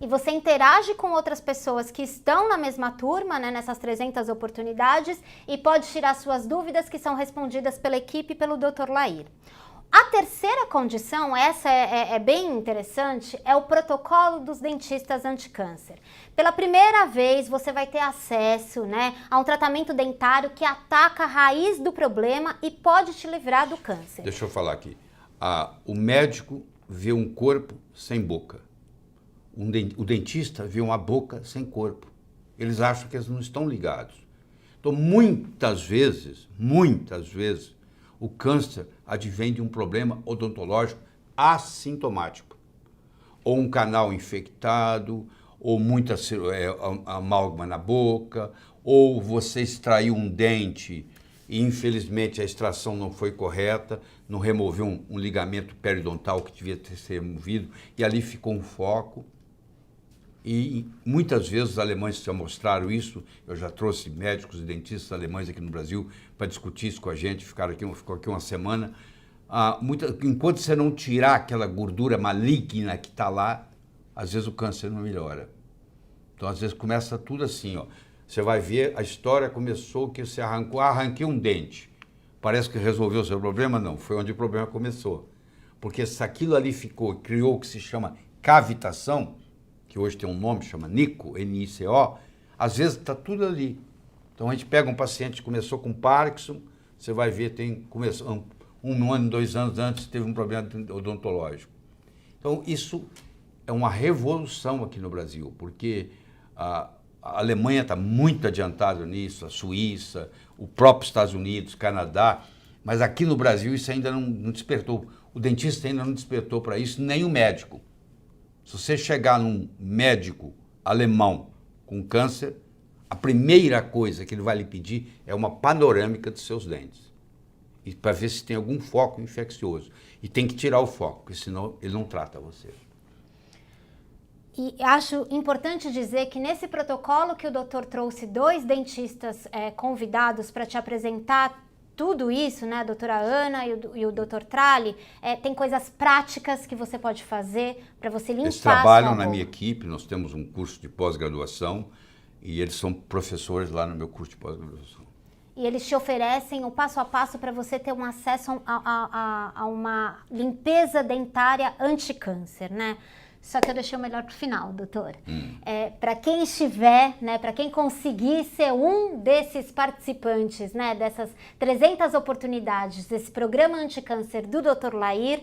E você interage com outras pessoas que estão na mesma turma, né, nessas 300 oportunidades, e pode tirar suas dúvidas que são respondidas pela equipe e pelo Dr. Lair. A terceira condição, essa é bem interessante, é o protocolo dos dentistas anticâncer. Pela primeira vez, você vai ter acesso, né, a um tratamento dentário que ataca a raiz do problema e pode te livrar do câncer. Deixa eu falar aqui. O médico vê um corpo sem boca. O dentista vê uma boca sem corpo. Eles acham que eles não estão ligados. Então, muitas vezes, o câncer advém de um problema odontológico assintomático. Ou um canal infectado, ou muita amálgama na boca, ou você extraiu um dente e, infelizmente, a extração não foi correta, não removeu um ligamento periodontal que devia ter sido removido, e ali ficou um foco. E muitas vezes os alemães já mostraram isso. Eu já trouxe médicos e dentistas alemães aqui no Brasil para discutir isso com a gente, ficou aqui uma semana. Enquanto você não tirar aquela gordura maligna que está lá, às vezes o câncer não melhora. Então, às vezes começa tudo assim, ó. Você vai ver, a história começou que você arranquei um dente. Parece que resolveu o seu problema? Não, foi onde o problema começou. Porque se aquilo ali criou o que se chama cavitação, que hoje tem um nome, chama NICO, N-I-C-O, às vezes está tudo ali. Então a gente pega um paciente que começou com Parkinson, você vai ver, começou um ano, 2 anos antes, teve um problema odontológico. Então isso é uma revolução aqui no Brasil, porque a Alemanha está muito adiantada nisso, a Suíça, o próprio Estados Unidos, Canadá, mas aqui no Brasil isso ainda não despertou. O dentista ainda não despertou para isso, nem o médico. Se você chegar num médico alemão com câncer, a primeira coisa que ele vai lhe pedir é uma panorâmica dos seus dentes. E para ver se tem algum foco infeccioso. E tem que tirar o foco, porque senão ele não trata você. E acho importante dizer que nesse protocolo que o doutor trouxe 2 dentistas convidados para te apresentar tudo isso, né, a doutora Ana e o doutor Trali, tem coisas práticas que você pode fazer para você limpar. Eles trabalham na minha equipe, nós temos um curso de pós-graduação e eles são professores lá no meu curso de pós-graduação. E eles te oferecem o passo a passo para você ter um acesso a uma limpeza dentária anti-câncer, né? Só que eu deixei o melhor para o final, doutor. Para quem estiver, né, para quem conseguir ser um desses participantes, né, dessas 300 oportunidades desse programa anticâncer do Dr. Lair,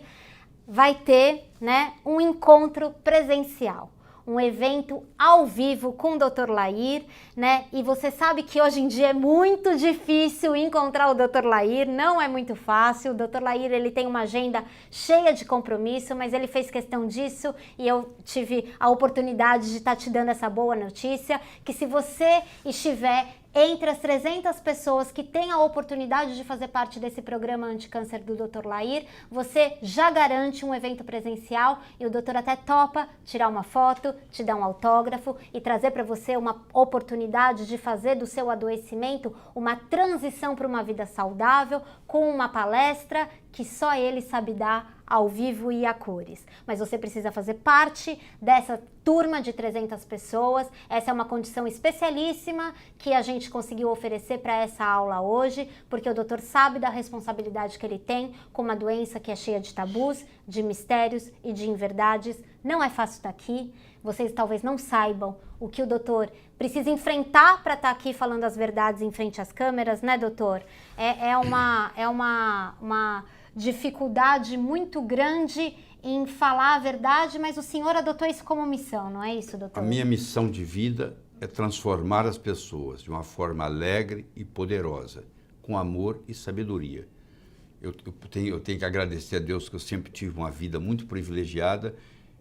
vai ter, né, um encontro presencial. Um evento ao vivo com o Dr. Lair, né? E você sabe que hoje em dia é muito difícil encontrar o Dr. Lair, não é muito fácil. O Dr. Lair, ele tem uma agenda cheia de compromisso, mas ele fez questão disso e eu tive a oportunidade de estar te dando essa boa notícia, que se você estiver entre as 300 pessoas que têm a oportunidade de fazer parte desse programa anticâncer do Dr. Lair, você já garante um evento presencial e o doutor até topa tirar uma foto, te dar um autógrafo e trazer para você uma oportunidade de fazer do seu adoecimento uma transição para uma vida saudável com uma palestra que só ele sabe dar ao vivo e a cores. Mas você precisa fazer parte dessa turma de 300 pessoas. Essa é uma condição especialíssima que a gente conseguiu oferecer para essa aula hoje, porque o doutor sabe da responsabilidade que ele tem com uma doença que é cheia de tabus, de mistérios e de inverdades. Não é fácil estar aqui. Vocês talvez não saibam o que o doutor precisa enfrentar para estar aqui falando as verdades em frente às câmeras, né, doutor? É uma dificuldade muito grande em falar a verdade, mas o senhor adotou isso como missão, não é isso, doutor? A minha missão de vida é transformar as pessoas de uma forma alegre e poderosa, com amor e sabedoria. Eu tenho que agradecer a Deus que eu sempre tive uma vida muito privilegiada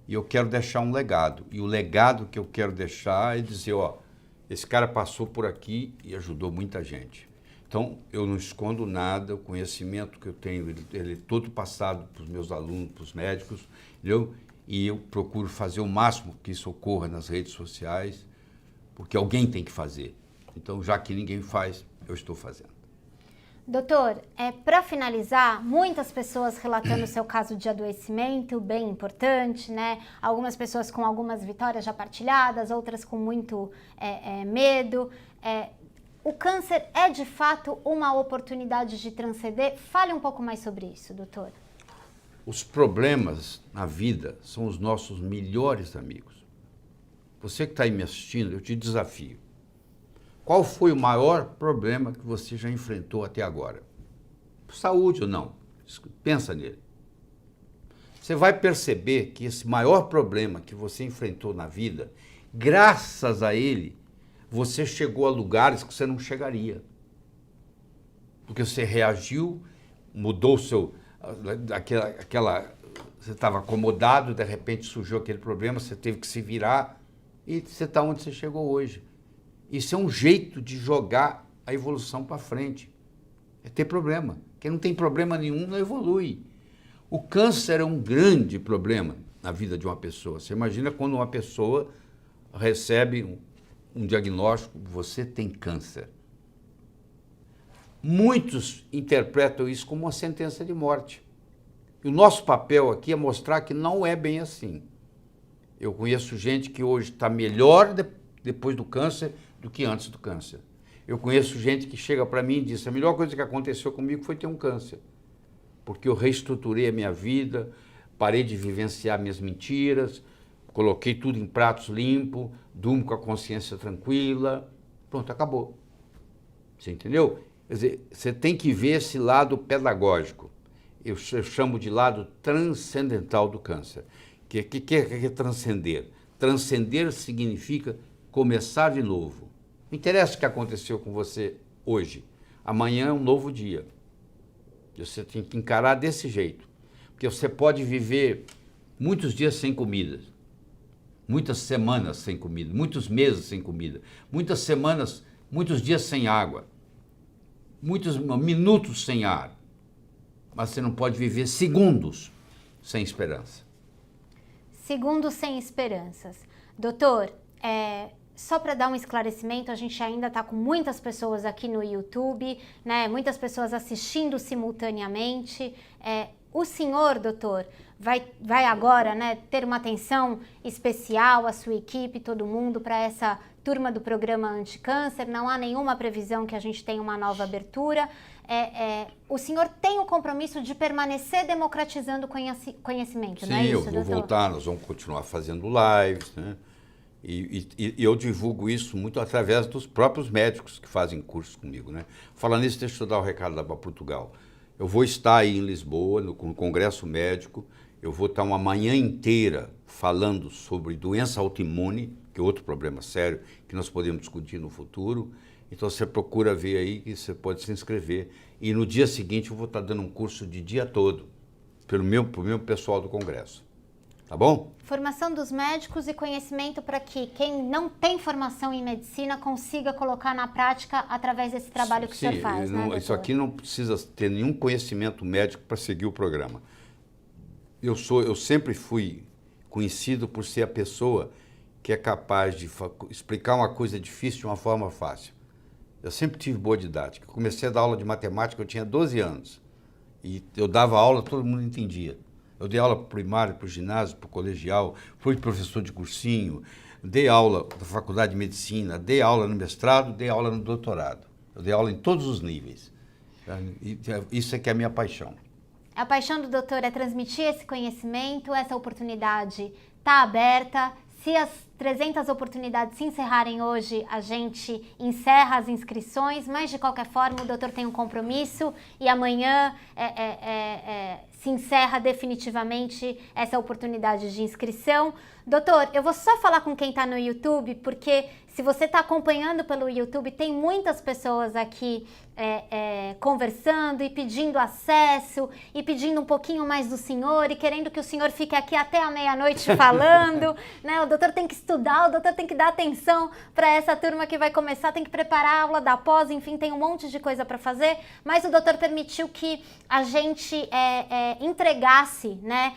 e eu quero deixar um legado. E o legado que eu quero deixar é dizer, ó, esse cara passou por aqui e ajudou muita gente. Então, eu não escondo nada, o conhecimento que eu tenho, ele é todo passado para os meus alunos, para os médicos, entendeu? E eu procuro fazer o máximo que isso ocorra nas redes sociais, porque alguém tem que fazer. Então, já que ninguém faz, eu estou fazendo. Doutor, para finalizar, muitas pessoas relatando o seu caso de adoecimento, bem importante, né? Algumas pessoas com algumas vitórias já partilhadas, outras com muito medo. O câncer é, de fato, uma oportunidade de transcender? Fale um pouco mais sobre isso, doutor. Os problemas na vida são os nossos melhores amigos. Você que está aí me assistindo, eu te desafio. Qual foi o maior problema que você já enfrentou até agora? Saúde ou não? Pensa nele. Você vai perceber que esse maior problema que você enfrentou na vida, graças a ele, você chegou a lugares que você não chegaria. Porque você reagiu, mudou o seu... Você estava acomodado, de repente surgiu aquele problema, você teve que se virar e você está onde você chegou hoje. Isso é um jeito de jogar a evolução para frente. É ter problema. Quem não tem problema nenhum não evolui. O câncer é um grande problema na vida de uma pessoa. Você imagina quando uma pessoa recebe um diagnóstico, você tem câncer. Muitos interpretam isso como uma sentença de morte. E o nosso papel aqui é mostrar que não é bem assim. Eu conheço gente que hoje está melhor depois do câncer do que antes do câncer. Eu conheço gente que chega para mim e diz: a melhor coisa que aconteceu comigo foi ter um câncer. Porque eu reestruturei a minha vida, parei de vivenciar minhas mentiras, coloquei tudo em pratos limpos, durmo com a consciência tranquila, pronto, acabou. Você entendeu? Quer dizer, você tem que ver esse lado pedagógico. Eu chamo de lado transcendental do câncer. O que é transcender? Transcender significa começar de novo. Não interessa o que aconteceu com você hoje. Amanhã é um novo dia. Você tem que encarar desse jeito. Porque você pode viver muitos dias sem comida, muitas semanas sem comida, muitos meses sem comida, muitas semanas, muitos dias sem água, muitos minutos sem ar. Mas você não pode viver segundos sem esperança. Segundos sem esperanças. Doutor, só para dar um esclarecimento, a gente ainda está com muitas pessoas aqui no YouTube, né? Muitas pessoas assistindo simultaneamente. O senhor, doutor, vai agora, né, ter uma atenção especial, a sua equipe, todo mundo, para essa turma do programa Anticâncer. Não há nenhuma previsão que a gente tenha uma nova abertura. O senhor tem o compromisso de permanecer democratizando conhecimento, Sim, não é isso, eu vou doutor? voltar, nós vamos continuar fazendo lives, né? E eu divulgo isso muito através dos próprios médicos que fazem cursos comigo, né? Falando nisso, deixa eu dar o recado lá para Portugal. Eu vou estar aí em Lisboa, no Congresso Médico. Eu vou estar uma manhã inteira falando sobre doença autoimune, que é outro problema sério que nós podemos discutir no futuro. Então você procura ver aí que você pode se inscrever. E no dia seguinte eu vou estar dando um curso de dia todo pro meu pessoal do Congresso. Tá bom? Formação dos médicos e conhecimento para que quem não tem formação em medicina consiga colocar na prática através desse trabalho que o senhor faz, né, doutor? Isso aqui não precisa ter nenhum conhecimento médico para seguir o programa. Eu sempre fui conhecido por ser a pessoa que é capaz de explicar uma coisa difícil de uma forma fácil. Eu sempre tive boa didática. Comecei a dar aula de matemática, eu tinha 12 anos. E eu dava aula, todo mundo entendia. Eu dei aula para o primário, para o ginásio, para o colegial, fui professor de cursinho, dei aula na faculdade de medicina, dei aula no mestrado, dei aula no doutorado. Eu dei aula em todos os níveis. E isso é que é a minha paixão. A paixão do doutor é transmitir esse conhecimento, essa oportunidade está aberta. Se as 300 oportunidades se encerrarem hoje, a gente encerra as inscrições, mas de qualquer forma o doutor tem um compromisso e amanhã se encerra definitivamente essa oportunidade de inscrição. Doutor, eu vou só falar com quem está no YouTube, porque se você está acompanhando pelo YouTube, tem muitas pessoas aqui conversando e pedindo acesso e pedindo um pouquinho mais do senhor e querendo que o senhor fique aqui até a meia-noite falando, né? O doutor tem que estudar, o doutor tem que dar atenção para essa turma que vai começar, tem que preparar a aula da pós, enfim, tem um monte de coisa para fazer, mas o doutor permitiu que a gente entregasse, né,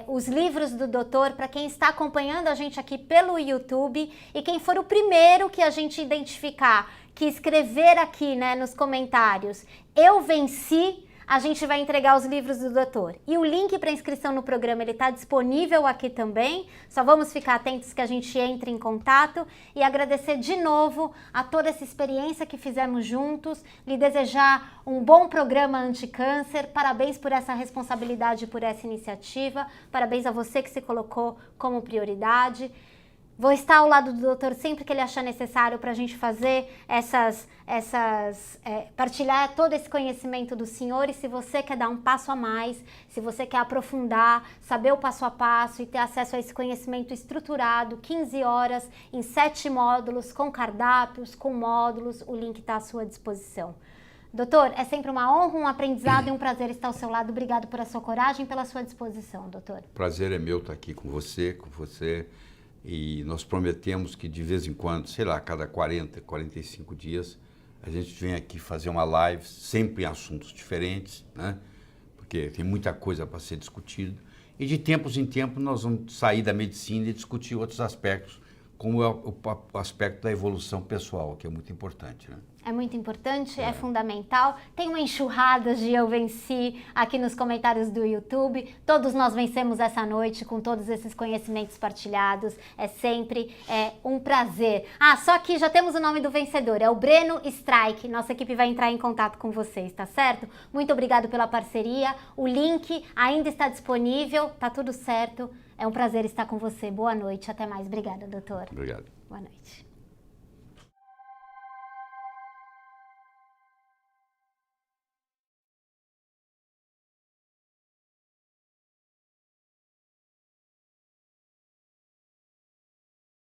os livros do doutor para quem está acompanhando a gente aqui pelo YouTube e quem for o primeiro que a gente identificar, que escrever aqui, né, nos comentários, eu venci a gente vai entregar os livros do doutor. E o link para inscrição no programa, ele está disponível aqui também. Só vamos ficar atentos que a gente entre em contato e agradecer de novo a toda essa experiência que fizemos juntos, lhe desejar um bom programa anti-câncer. Parabéns por essa responsabilidade, por essa iniciativa. Parabéns a você que se colocou como prioridade. Vou estar ao lado do doutor sempre que ele achar necessário para a gente fazer partilhar todo esse conhecimento do senhor. E se você quer dar um passo a mais, se você quer aprofundar, saber o passo a passo e ter acesso a esse conhecimento estruturado, 15 horas em 7 módulos, com cardápios, com módulos, o link está à sua disposição. Doutor, é sempre uma honra, um aprendizado e um prazer estar ao seu lado. Obrigado por a sua coragem e pela sua disposição, doutor. Prazer é meu estar aqui com você. E nós prometemos que de vez em quando, sei lá, cada 40, 45 dias, a gente vem aqui fazer uma live, sempre em assuntos diferentes, né? Porque tem muita coisa para ser discutido. E de tempos em tempos nós vamos sair da medicina e discutir outros aspectos, como é o aspecto da evolução pessoal, que é muito importante, né? É muito importante, é fundamental. Tem uma enxurrada de Eu Venci aqui nos comentários do YouTube. Todos nós vencemos essa noite com todos esses conhecimentos partilhados. É sempre um prazer. Ah, só que já temos o nome do vencedor, é o Breno Strike. Nossa equipe vai entrar em contato com vocês, tá certo? Muito obrigado pela parceria. O link ainda está disponível, tá tudo certo. É um prazer estar com você. Boa noite, até mais. Obrigada, doutor. Obrigado. Boa noite.